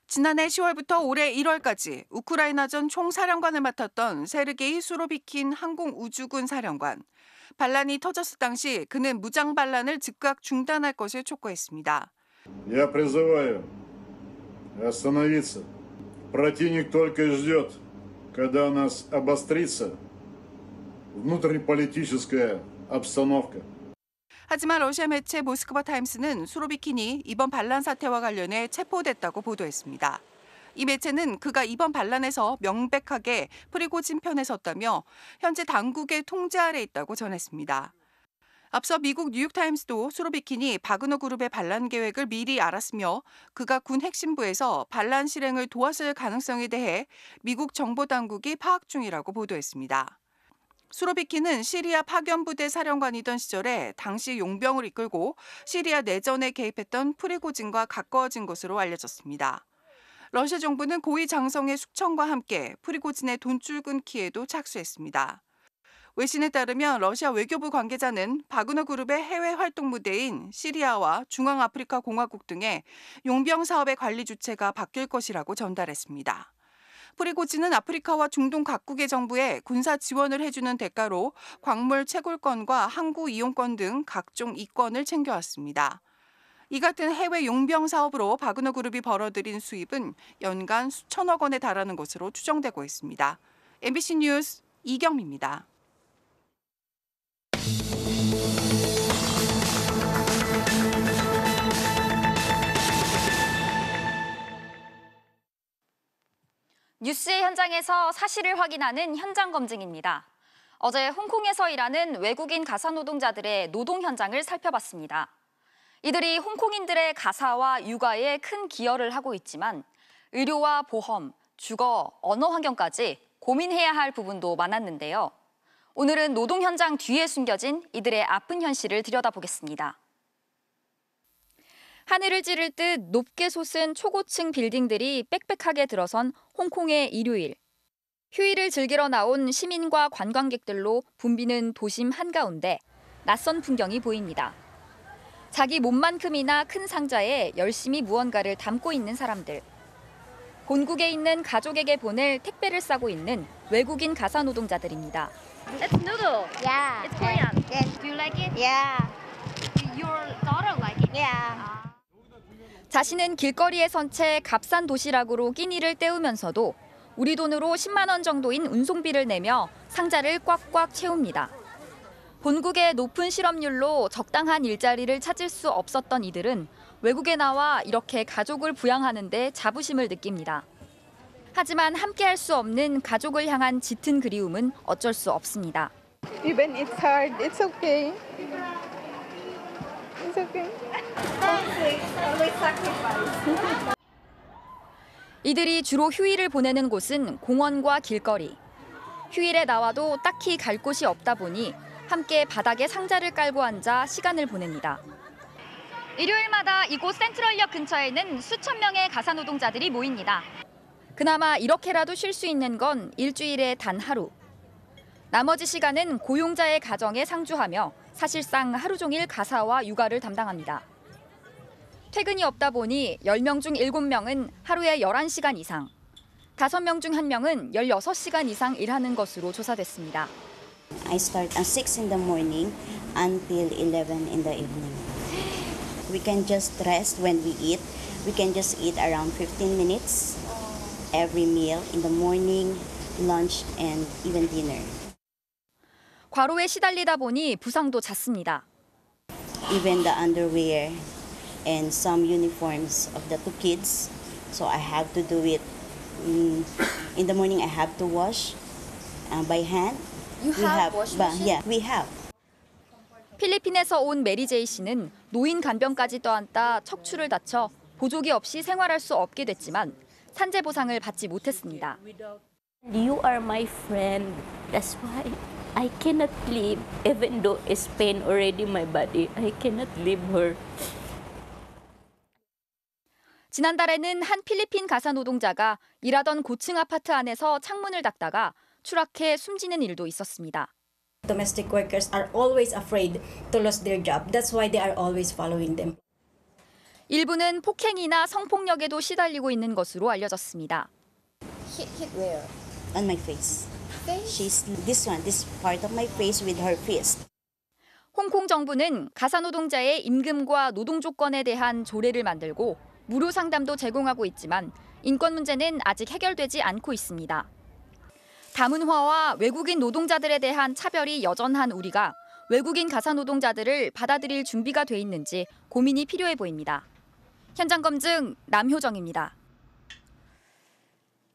지난해 10월부터 올해 1월까지 우크라이나전 총사령관을 맡았던 세르게이 수로비킨 항공우주군 사령관. 반란이 터졌을 당시 그는 무장 반란을 즉각 중단할 것을 촉구했습니다. Я призываю остановиться. Противник только и ждет, когда у нас обострится внутриполитическая обстановка. 하지만 러시아 매체 모스크바 타임스는 수로비킨이 이번 반란 사태와 관련해 체포됐다고 보도했습니다. 이 매체는 그가 이번 반란에서 명백하게 프리고진 편에 섰다며 현재 당국의 통제 아래 있다고 전했습니다. 앞서 미국 뉴욕타임스도 수로비킨이 바그너 그룹의 반란 계획을 미리 알았으며 그가 군 핵심부에서 반란 실행을 도왔을 가능성에 대해 미국 정보당국이 파악 중이라고 보도했습니다. 수로비킨은 시리아 파견부대 사령관이던 시절에 당시 용병을 이끌고 시리아 내전에 개입했던 프리고진과 가까워진 것으로 알려졌습니다. 러시아 정부는 고위 장성의 숙청과 함께 프리고진의 돈줄 끊기에도 착수했습니다. 외신에 따르면 러시아 외교부 관계자는 바그너 그룹의 해외 활동 무대인 시리아와 중앙아프리카 공화국 등의 용병 사업의 관리 주체가 바뀔 것이라고 전달했습니다. 프리고진은 아프리카와 중동 각국의 정부에 군사 지원을 해주는 대가로 광물 채굴권과 항구 이용권 등 각종 이권을 챙겨왔습니다. 이 같은 해외 용병 사업으로 바그너 그룹이 벌어들인 수입은 연간 수천억 원에 달하는 것으로 추정되고 있습니다. MBC 뉴스 이경미입니다. 뉴스의 현장에서 사실을 확인하는 현장 검증입니다. 어제 홍콩에서 일하는 외국인 가사 노동자들의 노동 현장을 살펴봤습니다. 이들이 홍콩인들의 가사와 육아에 큰 기여를 하고 있지만 의료와 보험, 주거, 언어 환경까지 고민해야 할 부분도 많았는데요. 오늘은 노동 현장 뒤에 숨겨진 이들의 아픈 현실을 들여다보겠습니다. 하늘을 찌를 듯 높게 솟은 초고층 빌딩들이 빽빽하게 들어선 홍콩의 일요일. 휴일을 즐기러 나온 시민과 관광객들로 붐비는 도심 한가운데 낯선 풍경이 보입니다. 자기 몸만큼이나 큰 상자에 열심히 무언가를 담고 있는 사람들. 본국에 있는 가족에게 보낼 택배를 싸고 있는 외국인 가사 노동자들입니다. It's noodle. Yeah. It's Korean. Yeah. Do you like it? Yeah. Your daughter like it? Yeah. 자신은 길거리에 선 채 값싼 도시락으로 끼니를 때우면서도 우리 돈으로 10만 원 정도인 운송비를 내며 상자를 꽉꽉 채웁니다. 본국의 높은 실업률로 적당한 일자리를 찾을 수 없었던 이들은 외국에 나와 이렇게 가족을 부양하는 데 자부심을 느낍니다. 하지만 함께할 수 없는 가족을 향한 짙은 그리움은 어쩔 수 없습니다. Even it's hard, it's okay. It's okay. Always sacrifice. 이들이 주로 휴일을 보내는 곳은 공원과 길거리. 휴일에 나와도 딱히 갈 곳이 없다 보니 함께 바닥에 상자를 깔고 앉아 시간을 보냅니다. 일요일마다 이곳 센트럴역 근처에는 수천 명의 가사 노동자들이 모입니다. 그나마 이렇게라도 쉴 수 있는 건 일주일에 단 하루. 나머지 시간은 고용자의 가정에 상주하며 사실상 하루 종일 가사와 육아를 담당합니다. 퇴근이 없다 보니 10명 중 7명은 하루에 11시간 이상, 5명 중 1명은 16시간 이상 일하는 것으로 조사됐습니다. I start at 6 in the morning until 11 in the evening. We can just rest when we eat. We can just eat around 15 minutes every meal in the morning, lunch, and even dinner. 과로에 시달리다 보니 부상도 잦습니다. Even the underwear and some uniforms of the two kids. So I have to do it. In the morning, I have to wash by hand. You have wash machine? Yeah, we have. 필리핀에서 온 메리제이 씨는 노인 간병까지 떠안다 척추를 다쳐 보조기 없이 생활할 수 없게 됐지만 산재 보상을 받지 못했습니다. You are my friend. That's why I cannot leave, even though it's pain already in my body. I cannot leave her. 지난달에는 한 필리핀 가사 노동자가 일하던 고층 아파트 안에서 창문을 닫다가 추락해 숨지는 일도 있었습니다. Domestic workers are always afraid to lose their job. That's why they are always following them. 일부는 폭행이나 성폭력에도 시달리고 있는 것으로 알려졌습니다. Hit where? On my face. She's this part of my face with her fist. 홍콩 정부는 가사 노동자의 임금과 노동 조건에 대한 조례를 만들고 무료 상담도 제공하고 있지만 인권 문제는 아직 해결되지 않고 있습니다. 다문화와 외국인 노동자들에 대한 차별이 여전한 우리가 외국인 가사 노동자들을 받아들일 준비가 돼 있는지 고민이 필요해 보입니다. 현장 검증 남효정입니다.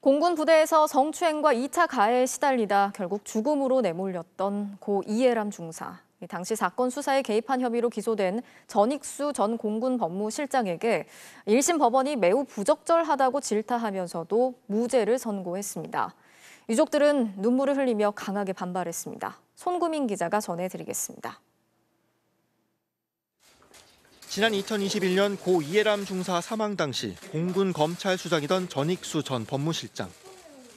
공군 부대에서 성추행과 2차 가해에 시달리다 결국 죽음으로 내몰렸던 고 이해람 중사. 당시 사건 수사에 개입한 혐의로 기소된 전익수 전 공군 법무실장에게 1심 법원이 매우 부적절하다고 질타하면서도 무죄를 선고했습니다. 유족들은 눈물을 흘리며 강하게 반발했습니다. 손구민 기자가 전해드리겠습니다. 지난 2021년 고 이해람 중사 사망 당시 공군 검찰수장이던 전익수 전 법무실장.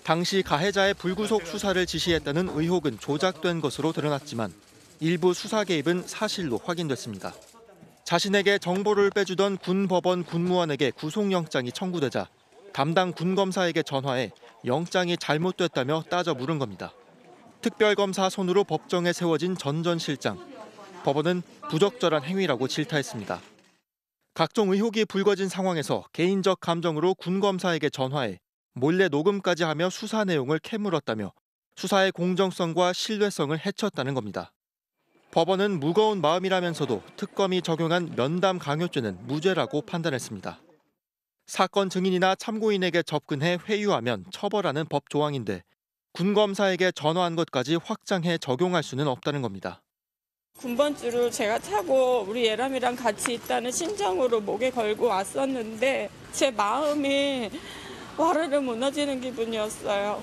당시 가해자의 불구속 수사를 지시했다는 의혹은 조작된 것으로 드러났지만 일부 수사 개입은 사실로 확인됐습니다. 자신에게 정보를 빼주던 군법원 군무원에게 구속영장이 청구되자 담당 군검사에게 전화해 영장이 잘못됐다며 따져 물은 겁니다. 특별검사 손으로 법정에 세워진 전 실장. 법원은 부적절한 행위라고 질타했습니다. 각종 의혹이 불거진 상황에서 개인적 감정으로 군검사에게 전화해 몰래 녹음까지 하며 수사 내용을 캐물었다며 수사의 공정성과 신뢰성을 해쳤다는 겁니다. 법원은 무거운 마음이라면서도 특검이 적용한 면담 강요죄는 무죄라고 판단했습니다. 사건 증인이나 참고인에게 접근해 회유하면 처벌하는 법 조항인데 군검사에게 전화한 것까지 확장해 적용할 수는 없다는 겁니다. 군번줄을 제가 차고 우리 예람이랑 같이 있다는 심정으로 목에 걸고 왔었는데 제 마음이 와르르 무너지는 기분이었어요.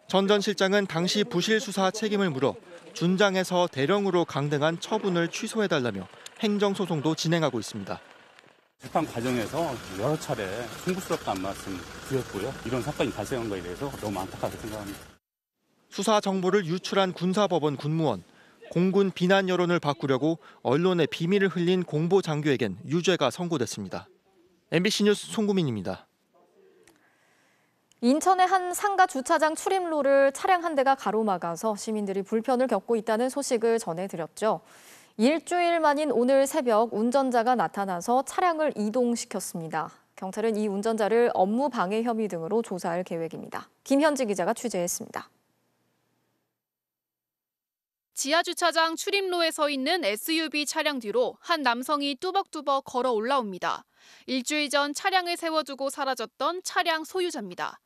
전 실장은 당시 부실 수사 책임을 물어 준장에서 대령으로 강등한 처분을 취소해달라며 행정소송도 진행하고 있습니다. 재판 과정에서 여러 차례 송구스럽다는 말씀 드렸고요. 이런 사건이 발생한 것에 대해서 너무 안타깝게 생각합니다. 수사 정보를 유출한 군사법원 군무원, 공군 비난 여론을 바꾸려고 언론에 비밀을 흘린 공보 장교에겐 유죄가 선고됐습니다. MBC 뉴스 송구민입니다. 인천의 한 상가 주차장 출입로를 차량 한 대가 가로막아서 시민들이 불편을 겪고 있다는 소식을 전해드렸죠. 일주일 만인 오늘 새벽 운전자가 나타나서 차량을 이동시켰습니다. 경찰은 이 운전자를 업무 방해 혐의 등으로 조사할 계획입니다. 김현지 기자가 취재했습니다. 지하주차장 출입로에 서 있는 SUV 차량 뒤로 한 남성이 뚜벅뚜벅 걸어 올라옵니다. 일주일 전 차량을 세워두고 사라졌던 차량 소유자입니다.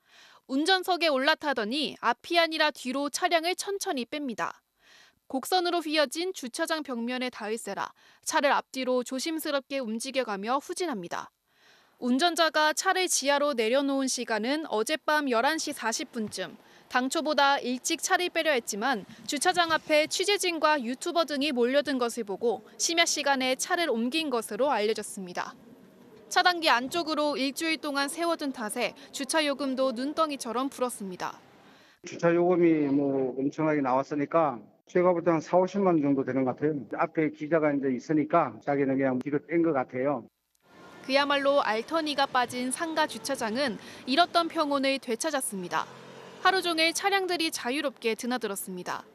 운전석에 올라타더니 앞이 아니라 뒤로 차량을 천천히 뺍니다. 곡선으로 휘어진 주차장 벽면에 닿을세라 차를 앞뒤로 조심스럽게 움직여가며 후진합니다. 운전자가 차를 지하로 내려놓은 시간은 어젯밤 11시 40분쯤. 당초보다 일찍 차를 빼려 했지만 주차장 앞에 취재진과 유튜버 등이 몰려든 것을 보고 심야 시간에 차를 옮긴 것으로 알려졌습니다. 차단기 안쪽으로 일주일 동안 세워둔 탓에 주차 요금도 눈덩이처럼 불었습니다. 주차 요금이 엄청나게 나왔으니까 제가 볼 때 한 4, 50만 원 정도 되는 것 같아요. 앞에 기자가 이제 있으니까 자기는 그냥 뒤로 뺀 것 같아요. 그야말로 알터니가 빠진 상가 주차장은 잃었던 평온을 되찾았습니다. 하루 종일 차량들이 자유롭게 드나들었습니다.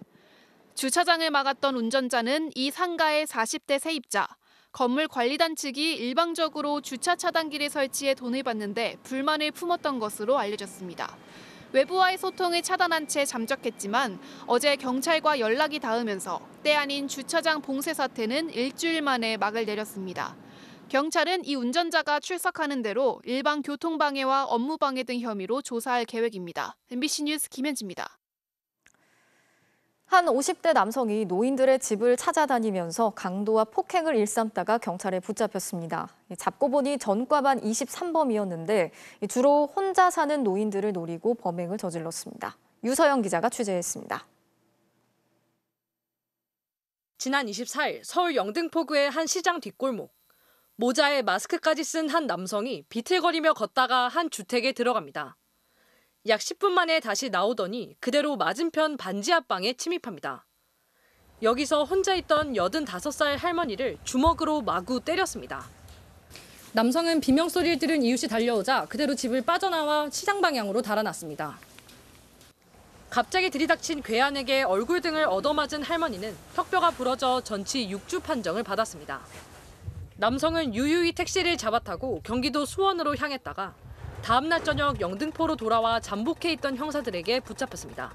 주차장을 막았던 운전자는 이 상가의 40대 세입자. 건물 관리단 측이 일방적으로 주차 차단기를 설치해 돈을 받는데 불만을 품었던 것으로 알려졌습니다. 외부와의 소통을 차단한 채 잠적했지만 어제 경찰과 연락이 닿으면서 때 아닌 주차장 봉쇄 사태는 일주일 만에 막을 내렸습니다. 경찰은 이 운전자가 출석하는 대로 일반 교통방해와 업무방해 등 혐의로 조사할 계획입니다. MBC 뉴스 김현지입니다. 한 50대 남성이 노인들의 집을 찾아다니면서 강도와 폭행을 일삼다가 경찰에 붙잡혔습니다. 잡고 보니 전과반 23범이었는데 주로 혼자 사는 노인들을 노리고 범행을 저질렀습니다. 유서영 기자가 취재했습니다. 지난 24일 서울 영등포구의 한 시장 뒷골목. 모자에 마스크까지 쓴 한 남성이 비틀거리며 걷다가 한 주택에 들어갑니다. 약 10분 만에 다시 나오더니 그대로 맞은편 반지 앞방에 침입합니다. 여기서 혼자 있던 85살 할머니를 주먹으로 마구 때렸습니다. 남성은 비명소리를 들은 이웃이 달려오자 그대로 집을 빠져나와 시장 방향으로 달아났습니다. 갑자기 들이닥친 괴한에게 얼굴 등을 얻어맞은 할머니는 턱뼈가 부러져 전치 6주 판정을 받았습니다. 남성은 유유히 택시를 잡아타고 경기도 수원으로 향했다가 다음 날 저녁 영등포로 돌아와 잠복해 있던 형사들에게 붙잡혔습니다.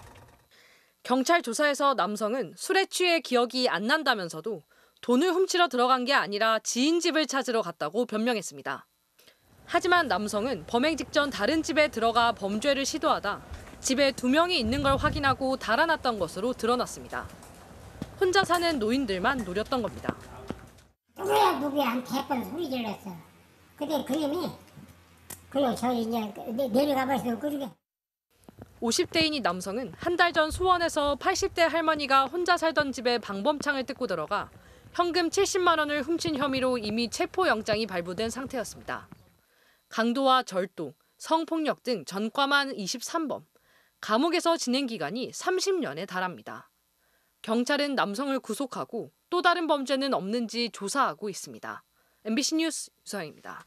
경찰 조사에서 남성은 술에 취해 기억이 안 난다면서도 돈을 훔치러 들어간 게 아니라 지인 집을 찾으러 갔다고 변명했습니다. 하지만 남성은 범행 직전 다른 집에 들어가 범죄를 시도하다 집에 2명이 있는 걸 확인하고 달아났던 것으로 드러났습니다. 혼자 사는 노인들만 노렸던 겁니다. 누구한테 했던 소리 질렀어. 근데 그놈이 그냥 저 이제 내려가버렸어. 그러게. 50대인 이 남성은 한 달 전 수원에서 80대 할머니가 혼자 살던 집에 방범창을 뜯고 들어가 현금 70만 원을 훔친 혐의로 이미 체포영장이 발부된 상태였습니다. 강도와 절도, 성폭력 등 전과만 23범, 감옥에서 진행 기간이 30년에 달합니다. 경찰은 남성을 구속하고 또 다른 범죄는 없는지 조사하고 있습니다. MBC 뉴스 유서영입니다.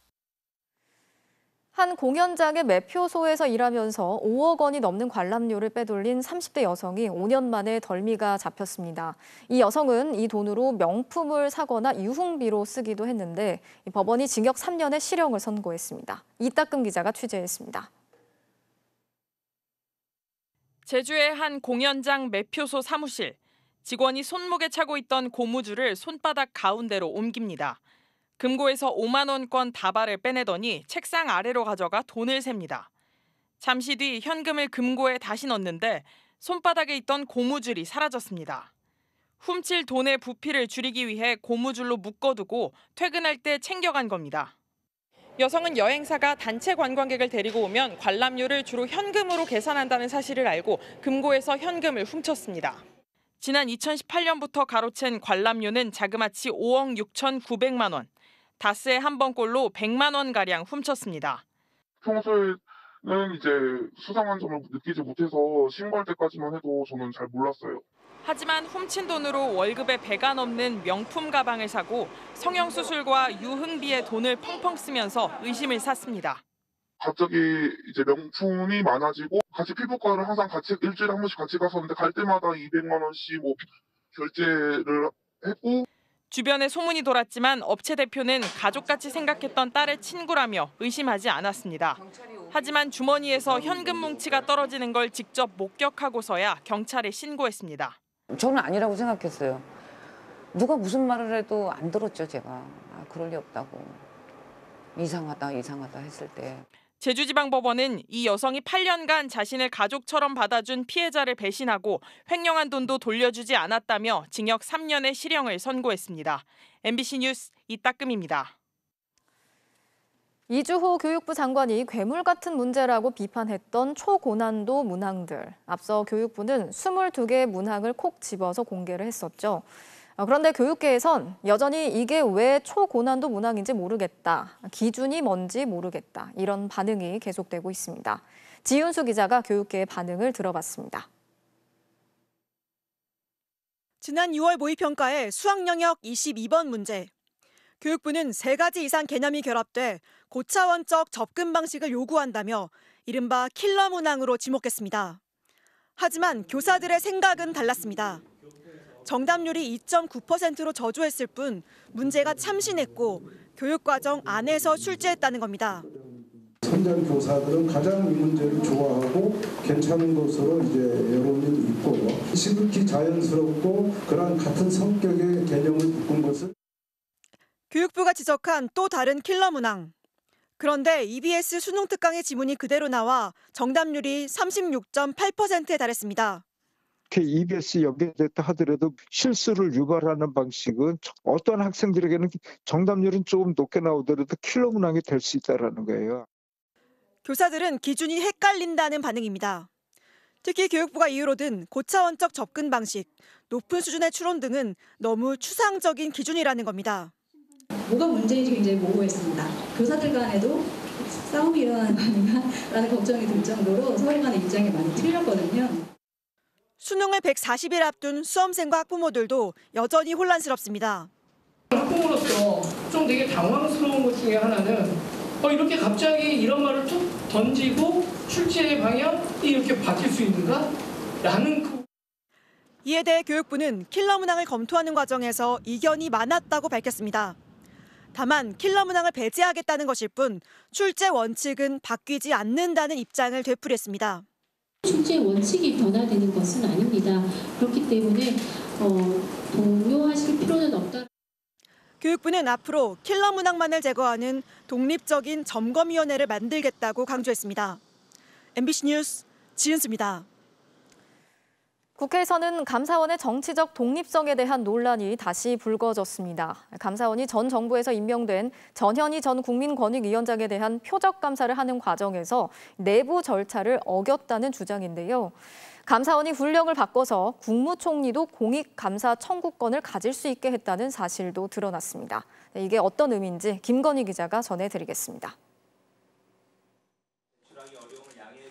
한 공연장의 매표소에서 일하면서 5억 원이 넘는 관람료를 빼돌린 30대 여성이 5년 만에 덜미가 잡혔습니다. 이 여성은 이 돈으로 명품을 사거나 유흥비로 쓰기도 했는데 법원이 징역 3년의 실형을 선고했습니다. 이따금 기자가 취재했습니다. 제주의 한 공연장 매표소 사무실. 직원이 손목에 차고 있던 고무줄을 손바닥 가운데로 옮깁니다. 금고에서 5만 원권 다발을 빼내더니 책상 아래로 가져가 돈을 셉니다. 잠시 뒤 현금을 금고에 다시 넣는데 손바닥에 있던 고무줄이 사라졌습니다. 훔칠 돈의 부피를 줄이기 위해 고무줄로 묶어두고 퇴근할 때 챙겨간 겁니다. 여성은 여행사가 단체 관광객을 데리고 오면 관람료를 주로 현금으로 계산한다는 사실을 알고 금고에서 현금을 훔쳤습니다. 지난 2018년부터 가로챈 관람료는 자그마치 5억 6,900만 원. 다스에 한 번꼴로 100만 원가량 훔쳤습니다. 평소에는 이제 수상한 점을 느끼지 못해서 신고할 때까지만 해도 저는 잘 몰랐어요. 하지만 훔친 돈으로 월급의 배가 넘는 명품 가방을 사고 성형수술과 유흥비에 돈을 펑펑 쓰면서 의심을 샀습니다. 갑자기 이제 명품이 많아지고 같이 피부과를 항상 같이 일주일에 한 번씩 같이 갔었는데 갈 때마다 200만 원씩 뭐 결제를 했고 주변에 소문이 돌았지만 업체 대표는 가족같이 생각했던 딸의 친구라며 의심하지 않았습니다. 하지만 주머니에서 현금 뭉치가 떨어지는 걸 직접 목격하고서야 경찰에 신고했습니다. 저는 아니라고 생각했어요. 누가 무슨 말을 해도 안 들었죠, 제가. 그럴 리 없다고. 이상하다 했을 때. 제주지방법원은 이 여성이 8년간 자신을 가족처럼 받아준 피해자를 배신하고 횡령한 돈도 돌려주지 않았다며 징역 3년의 실형을 선고했습니다. MBC 뉴스 이따금입니다. 이주호 교육부 장관이 괴물 같은 문제라고 비판했던 초고난도 문항들. 앞서 교육부는 22개의 문항을 콕 집어서 공개를 했었죠. 그런데 교육계에선 여전히 이게 왜 초고난도 문항인지 모르겠다, 기준이 뭔지 모르겠다, 이런 반응이 계속되고 있습니다. 지윤수 기자가 교육계의 반응을 들어봤습니다. 지난 6월 모의평가의 수학 영역 22번 문제. 교육부는 3가지 이상 개념이 결합돼 고차원적 접근 방식을 요구한다며 이른바 킬러 문항으로 지목했습니다. 하지만 교사들의 생각은 달랐습니다. 정답률이 2.9%로 저조했을 뿐 문제가 참신했고 교육과정 안에서 출제했다는 겁니다. 현장 교사들은 가장 이 문제를 좋아하고 괜찮은 것으로 이제 여론이 있고요. 시극히 자연스럽고 그런 같은 성격의 개념을 묶은 것을 교육부가 지적한 또 다른 킬러 문항. 그런데 EBS 수능 특강의 지문이 그대로 나와 정답률이 36.8%에 달했습니다. EBS 연계됐다 하더라도 실수를 유발하는 방식은 어떤 학생들에게는 정답률은 조금 높게 나오더라도 킬러 문항이 될 수 있다는 거예요. 교사들은 기준이 헷갈린다는 반응입니다. 특히 교육부가 이유로 든 고차원적 접근 방식, 높은 수준의 추론 등은 너무 추상적인 기준이라는 겁니다. 뭐가 문제인지 굉장히 모호했습니다. 교사들 간에도 싸움이 일어나는 거 아닌가라는 걱정이 들 정도로 서로 간의 입장이 많이 틀렸거든요. 수능을 140일 앞둔 수험생과 학부모들도 여전히 혼란스럽습니다. 학부모로서 좀 되게 당황스러운 것 중에 하나는 이렇게 갑자기 이런 말을 툭 던지고 출제의 방향이 이렇게 바뀔 수 있는가? 라는 이에 대해 교육부는 킬러 문항을 검토하는 과정에서 이견이 많았다고 밝혔습니다. 다만 킬러 문항을 배제하겠다는 것일 뿐 출제 원칙은 바뀌지 않는다는 입장을 되풀이했습니다. 출제 원칙이 변화되는 것은 아닙니다. 그렇기 때문에 동요하실 필요는 없다. 교육부는 앞으로 킬러 문항만을 제거하는 독립적인 점검위원회를 만들겠다고 강조했습니다. MBC 뉴스 지은수입니다. 국회에서는 감사원의 정치적 독립성에 대한 논란이 다시 불거졌습니다. 감사원이 전 정부에서 임명된 전현희 전 국민권익위원장에 대한 표적 감사를 하는 과정에서 내부 절차를 어겼다는 주장인데요. 감사원이 훈령을 바꿔서 국무총리도 공익감사 청구권을 가질 수 있게 했다는 사실도 드러났습니다. 이게 어떤 의미인지 김건희 기자가 전해드리겠습니다.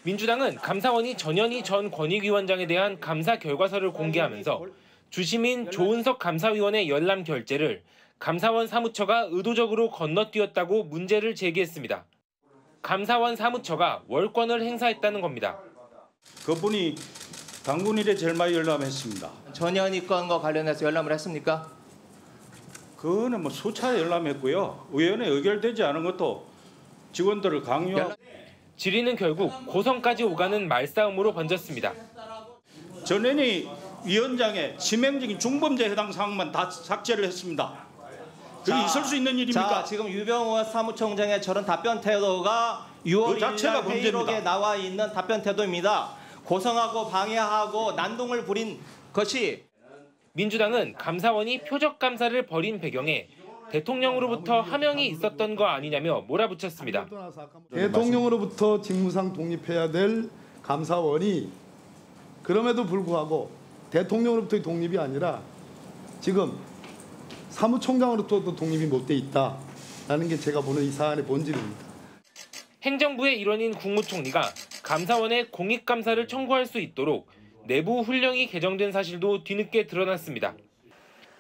민주당은 감사원이 전현희 전 권익위원장에 대한 감사 결과서를 공개하면서 주심인 조은석 감사위원의 열람 결재를 감사원 사무처가 의도적으로 건너뛰었다고 문제를 제기했습니다. 감사원 사무처가 월권을 행사했다는 겁니다. 그분이 당군 이래 제일 많이 열람했습니다. 전현희 건과 관련해서 열람을 했습니까? 그거는 뭐 수차례 열람했고요. 의원에 의결되지 않은 것도 직원들을 강요하고. 질의는 결국 고성까지 오가는 말싸움으로 번졌습니다. 전현희 위원장의 치명적인 중범죄에 해당 사항만 다 삭제를 했습니다. 그게 있을 수 있는 일입니까? 자, 지금 유병호 사무총장의 저런 답변 태도가 6월 1일 회의록에 나와 있는 답변 태도입니다. 고성하고 방해하고 난동을 부린 것이 민주당은 감사원이 표적 감사를 벌인 배경에 대통령으로부터 하명이 있었던 거 아니냐며 몰아붙였습니다. 대통령으로부터 직무상 독립해야 될 감사원이 그럼에도 불구하고 대통령으로부터의 독립이 아니라 지금 사무총장으로부터도 독립이 못 돼 있다라는 게 제가 보는 이 사안의 본질입니다. 행정부의 일원인 국무총리가 감사원에 공익감사를 청구할 수 있도록 내부 훈령이 개정된 사실도 뒤늦게 드러났습니다.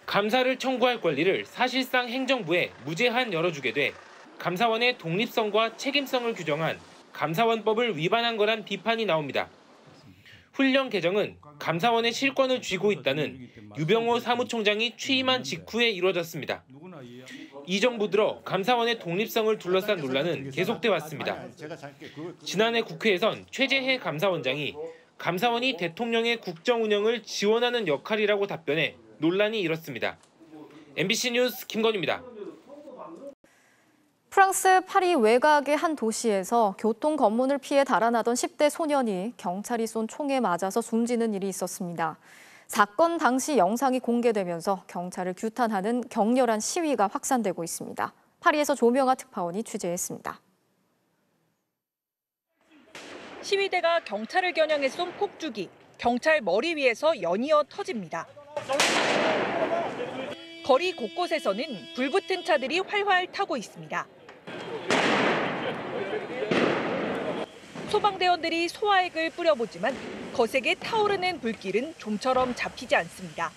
감사를 청구할 권리를 사실상 행정부에 무제한 열어주게 돼 감사원의 독립성과 책임성을 규정한 감사원법을 위반한 거란 비판이 나옵니다. 훈령 개정은 감사원의 실권을 쥐고 있다는 유병호 사무총장이 취임한 직후에 이루어졌습니다. 이 정부 들어 감사원의 독립성을 둘러싼 논란은 계속돼 왔습니다. 지난해 국회에선 최재해 감사원장이 감사원이 대통령의 국정 운영을 지원하는 역할이라고 답변해 논란이 일었습니다. MBC 뉴스 김건희입니다. 프랑스 파리 외곽의 한 도시에서 교통 검문을 피해 달아나던 10대 소년이 경찰이 쏜 총에 맞아서 숨지는 일이 있었습니다. 사건 당시 영상이 공개되면서 경찰을 규탄하는 격렬한 시위가 확산되고 있습니다. 파리에서 조명아 특파원이 취재했습니다. 시위대가 경찰을 겨냥해 쏜 폭죽이 경찰 머리 위에서 연이어 터집니다. 거리 곳곳에서는 불붙은 차들이 활활 타고 있습니다. 소방대원들이 소화액을 뿌려보지만 거세게 타오르는 불길은 좀처럼 잡히지 않습니다.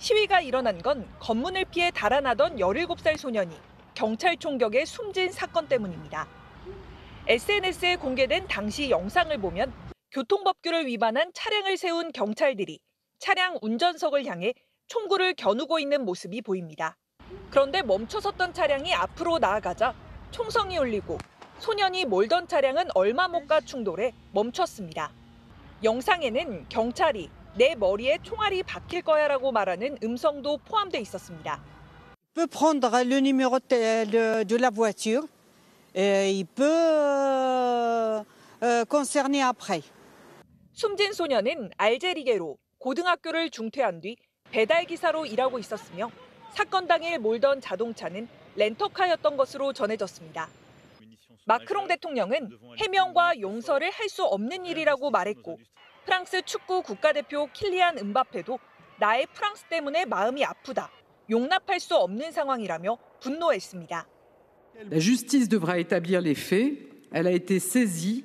시위가 일어난 건 검문을 피해 달아나던 17살 소년이 경찰 총격에 숨진 사건 때문입니다. SNS에 공개된 당시 영상을 보면 교통법규를 위반한 차량을 세운 경찰들이 차량 운전석을 향해 총구를 겨누고 있는 모습이 보입니다. 그런데 멈춰섰던 차량이 앞으로 나아가자 총성이 울리고 소년이 몰던 차량은 얼마 못 가 충돌해 멈췄습니다. 영상에는 경찰이 내 머리에 총알이 박힐 거야라고 말하는 음성도 포함돼 있었습니다. Il peut prendre le numéro de la voiture, il peut concerner après. 숨진 소년은 알제리계로 고등학교를 중퇴한 뒤 배달 기사로 일하고 있었으며 사건 당일 몰던 자동차는 렌터카였던 것으로 전해졌습니다. 마크롱 대통령은 해명과 용서를 할 수 없는 일이라고 말했고 프랑스 축구 국가대표 킬리안 음바페도 나의 프랑스 때문에 마음이 아프다, 용납할 수 없는 상황이라며 분노했습니다. La justice devra établir les faits. Elle a été saisie.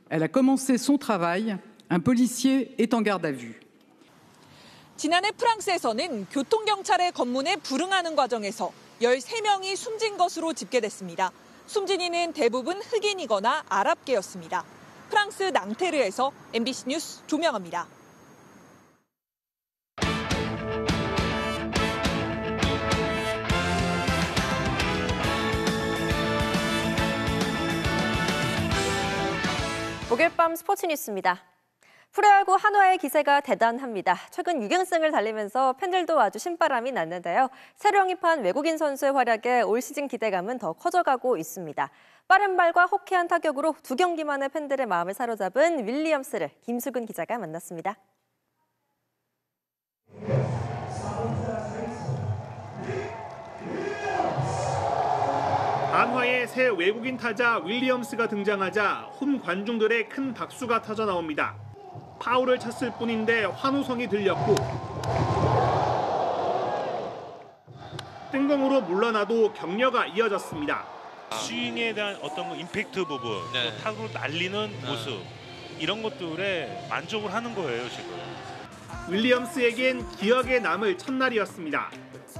Elle a commencé son travail. Un policier est en garde à vue. 지난해 프랑스에서는 교통경찰의 검문에 불응하는 과정에서 13명이 숨진 것으로 집계됐습니다. 숨진 이는 대부분 흑인이거나 아랍계였습니다. 프랑스 낭테르에서 MBC 뉴스 조명아입니다. 목요일 밤 스포츠 뉴스입니다. 프로야구 한화의 기세가 대단합니다. 최근 6연승을 달리면서 팬들도 아주 신바람이 났는데요. 새로 영입한 외국인 선수의 활약에 올 시즌 기대감은 더 커져가고 있습니다. 빠른 발과 호쾌한 타격으로 2경기 만에 팬들의 마음을 사로잡은 윌리엄스를 김수근 기자가 만났습니다. 한화의 새 외국인 타자 윌리엄스가 등장하자 홈 관중들의 큰 박수가 터져 나옵니다. 파울을 쳤을 뿐인데 환호성이 들렸고 뜬공으로 물러나도 격려가 이어졌습니다. 스윙에 대한 어떤 임팩트 부분, 또 타구로 날리는 모습 이런 것들에 만족을 하는 거예요 지금. 윌리엄스에겐 기억에 남을 첫날이었습니다.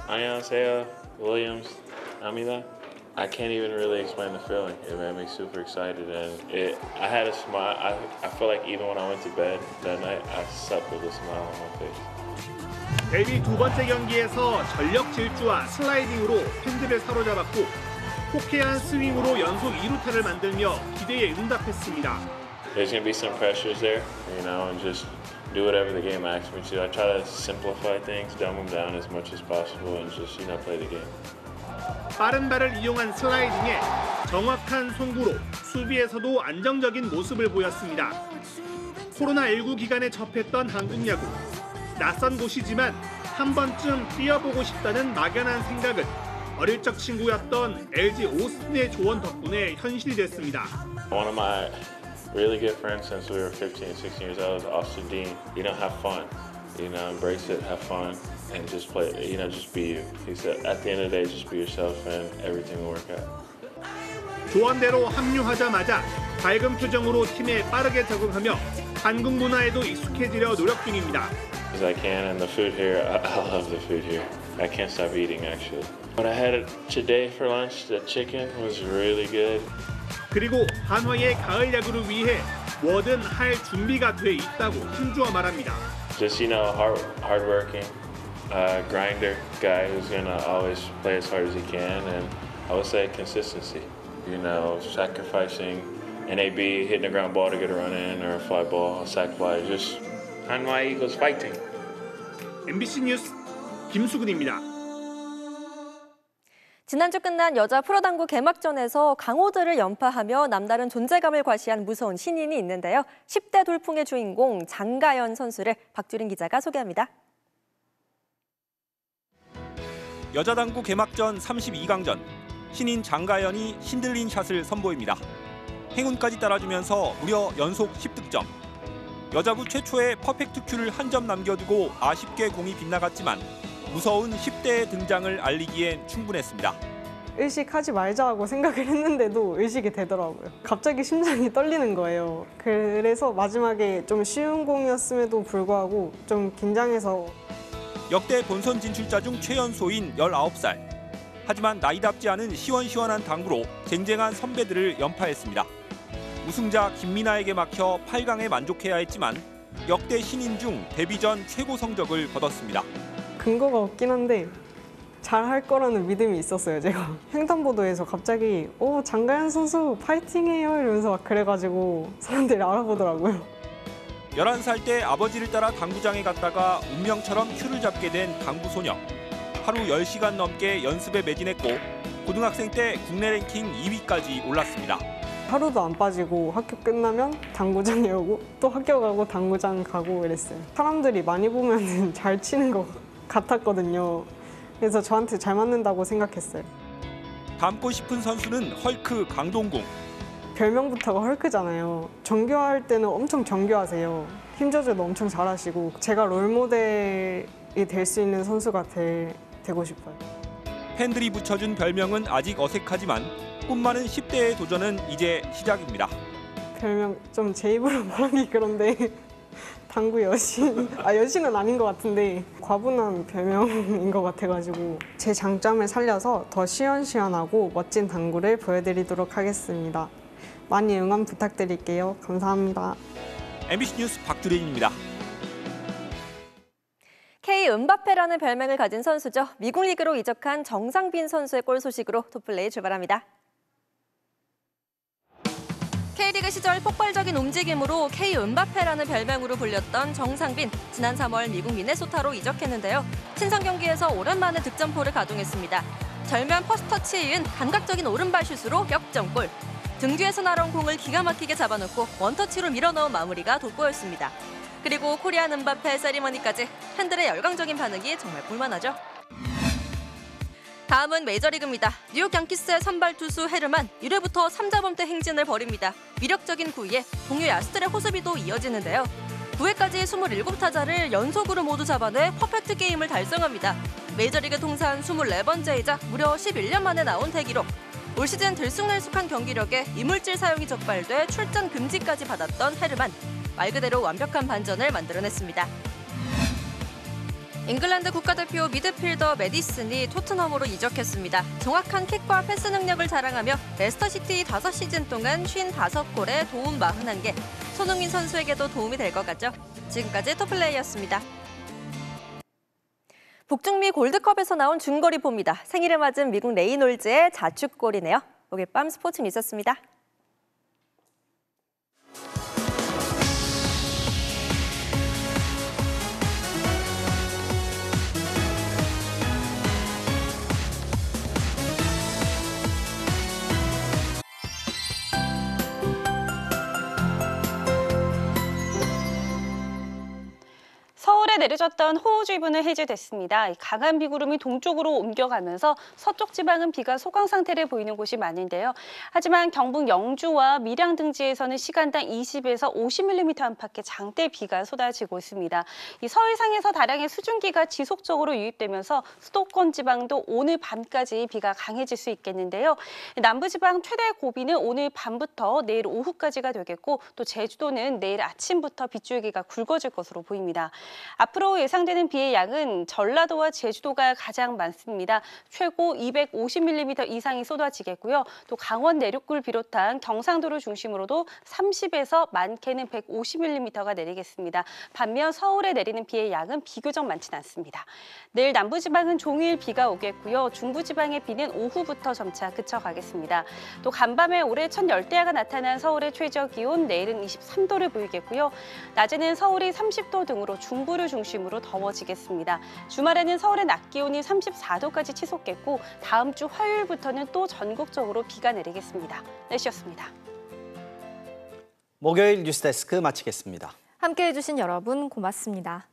안녕하세요, 윌리엄스입니다. I can't even really explain the feeling. It made me super excited, and I had a smile. I feel like even when I went to bed that night, I slept with a smile on my face. 데뷔 두 번째 경기에서 전력 질주와 슬라이딩으로 팬들을 사로잡았고 호쾌한 스윙으로 연속 2루타를 만들며 기대에 응답했습니다. There's gonna be some pressures there, and just do whatever the game asks me to. I try to simplify things, dumb them down as much as possible, and just play the game. 빠른 발을 이용한 슬라이딩에 정확한 송구로 수비에서도 안정적인 모습을 보였습니다. 코로나19 기간에 접했던 한국 야구. 낯선 곳이지만 한 번쯤 뛰어보고 싶다는 막연한 생각은 어릴 적 친구였던 LG 오스틴의 조언 덕분에 현실이 됐습니다. One of my really good friends since we were 15 and 16 years old is Austin Dean. Have fun. Embrace it, have fun, and just play. Just be you. He said, at the end of the day, just be yourself, and everything will work out. 조언대로 합류하자마자 밝은 표정으로 팀에 빠르게 적응하며 한국 문화에도 익숙해지려 노력 중입니다. As I can, and the food here, I love the food here. I can't stop eating actually. What I had today for lunch, the chicken was really good. 그리고 한화의 가을 야구를 위해 뭐든 할 준비가 돼 있다고 힘주어 말합니다. Just hardworking, grinder guy who's gonna always play as hard as he can, and I would say consistency. Sacrificing an AB, hitting a ground ball to get a run in, or a fly ball, a sac fly. Just Hanwha Eagles fighting. MBC 뉴스 김수근입니다. 지난주 끝난 여자 프로당구 개막전에서 강호들을 연파하며 남다른 존재감을 과시한 무서운 신인이 있는데요. 10대 돌풍의 주인공 장가연 선수를 박주린 기자가 소개합니다. 여자 당구 개막전 32강전. 신인 장가연이 신들린 샷을 선보입니다. 행운까지 따라주면서 무려 연속 10득점. 여자부 최초의 퍼펙트 큐를 한 점 남겨두고 아쉽게 공이 빗나갔지만 무서운 10대의 등장을 알리기엔 충분했습니다. 의식하지 말자고 생각을 했는데도 의식이 되더라고요. 갑자기 심장이 떨리는 거예요. 그래서 마지막에 좀 쉬운 공이었음에도 불구하고 좀 긴장해서 역대 본선 진출자 중 최연소인 19살. 하지만 나이답지 않은 시원시원한 당구로 쟁쟁한 선배들을 연파했습니다. 우승자 김민아에게 막혀 8강에 만족해야 했지만 역대 신인 중 데뷔 전 최고 성적을 거뒀습니다. 근거가 없긴 한데 잘할 거라는 믿음이 있었어요, 제가. 횡단보도에서 갑자기 장가연 선수 파이팅해요 이러면서 막 그래가지고 사람들이 알아보더라고요. 11살 때 아버지를 따라 당구장에 갔다가 운명처럼 큐를 잡게 된 당구 소녀. 하루 10시간 넘게 연습에 매진했고 고등학생 때 국내 랭킹 2위까지 올랐습니다. 하루도 안 빠지고 학교 끝나면 당구장에 오고 또 학교 가고 당구장 가고 이랬어요. 사람들이 많이 보면 잘 치는 것 같았거든요. 그래서 저한테 잘 맞는다고 생각했어요. 닮고 싶은 선수는 헐크 강동궁. 별명부터가 헐크잖아요. 정교할 때는 엄청 정교하세요. 힘 조절도 엄청 잘하시고 제가 롤모델이 될 수 있는 선수가 되고 싶어요. 팬들이 붙여준 별명은 아직 어색하지만 꿈 많은 10대의 도전은 이제 시작입니다. 별명 좀 제 입으로 말하기 그런데 당구 여신, 여신은 아닌 것 같은데 과분한 별명인 것 같아가지고 제 장점을 살려서 더 시원시원하고 멋진 당구를 보여드리도록 하겠습니다. 많이 응원 부탁드릴게요. 감사합니다. MBC 뉴스 박주린입니다. K 은바페라는 별명을 가진 선수죠. 미국 리그로 이적한 정상빈 선수의 골 소식으로 토플레이 출발합니다. K리그 시절 폭발적인 움직임으로 K 은바페라는 별명으로 불렸던 정상빈. 지난 3월 미국 미네소타로 이적했는데요. 친선 경기에서 오랜만에 득점포를 가동했습니다. 절묘한 퍼스터치에 이은 감각적인 오른발 슛으로 역전골. 등 뒤에서 날아온 공을 기가 막히게 잡아놓고 원터치로 밀어넣은 마무리가 돋보였습니다. 그리고 코리안 은바페 세리머니까지 팬들의 열광적인 반응이 정말 볼만하죠. 다음은 메이저리그입니다. 뉴욕 양키스의 선발 투수 헤르만 1회부터 3자범퇴 행진을 벌입니다. 위력적인 구위에 동료 야수들의 호수비도 이어지는데요. 9회까지 27타자를 연속으로 모두 잡아내 퍼펙트 게임을 달성합니다. 메이저리그 통산 24번째이자 무려 11년 만에 나온 대기록. 올 시즌 들쑥날쑥한 경기력에 이물질 사용이 적발돼 출전 금지까지 받았던 헤르만. 말 그대로 완벽한 반전을 만들어냈습니다. 잉글랜드 국가대표 미드필더 매디슨이 토트넘으로 이적했습니다. 정확한 킥과 패스 능력을 자랑하며 레스터시티 5시즌 동안 55골에 도움 41개. 손흥민 선수에게도 도움이 될 것 같죠? 지금까지 토플레이였습니다. 북중미 골드컵에서 나온 중거리포입니다. 생일을 맞은 미국 레이놀즈의 자축골이네요. 오늘 밤 스포츠 뉴스였습니다. 서울에 내려졌던 호우주의보는 해제됐습니다. 강한 비구름이 동쪽으로 옮겨가면서 서쪽 지방은 비가 소강 상태를 보이는 곳이 많은데요. 하지만 경북 영주와 밀양 등지에서는 시간당 20에서 50mm 안팎의 장대 비가 쏟아지고 있습니다. 이 서해상에서 다량의 수증기가 지속적으로 유입되면서 수도권 지방도 오늘 밤까지 비가 강해질 수 있겠는데요. 남부지방 최대 고비는 오늘 밤부터 내일 오후까지가 되겠고 또 제주도는 내일 아침부터 빗줄기가 굵어질 것으로 보입니다. 앞으로 예상되는 비의 양은 전라도와 제주도가 가장 많습니다. 최고 250mm 이상이 쏟아지겠고요. 또 강원 내륙을 비롯한 경상도를 중심으로도 30에서 많게는 150mm가 내리겠습니다. 반면 서울에 내리는 비의 양은 비교적 많지는 않습니다. 내일 남부지방은 종일 비가 오겠고요. 중부지방의 비는 오후부터 점차 그쳐가겠습니다. 또 간밤에 올해 첫 열대야가 나타난 서울의 최저 기온 내일은 23도를 보이겠고요. 낮에는 서울이 30도 등으로 중부를 중심으로 더워지겠습니다. 주말에는 서울의 낮 기온이 34도까지 치솟겠고 다음 주 화요일부터는 또 전국적으로 비가 내리겠습니다. 날씨였습니다. 목요일 뉴스데스크 마치겠습니다. 함께해 주신 여러분 고맙습니다.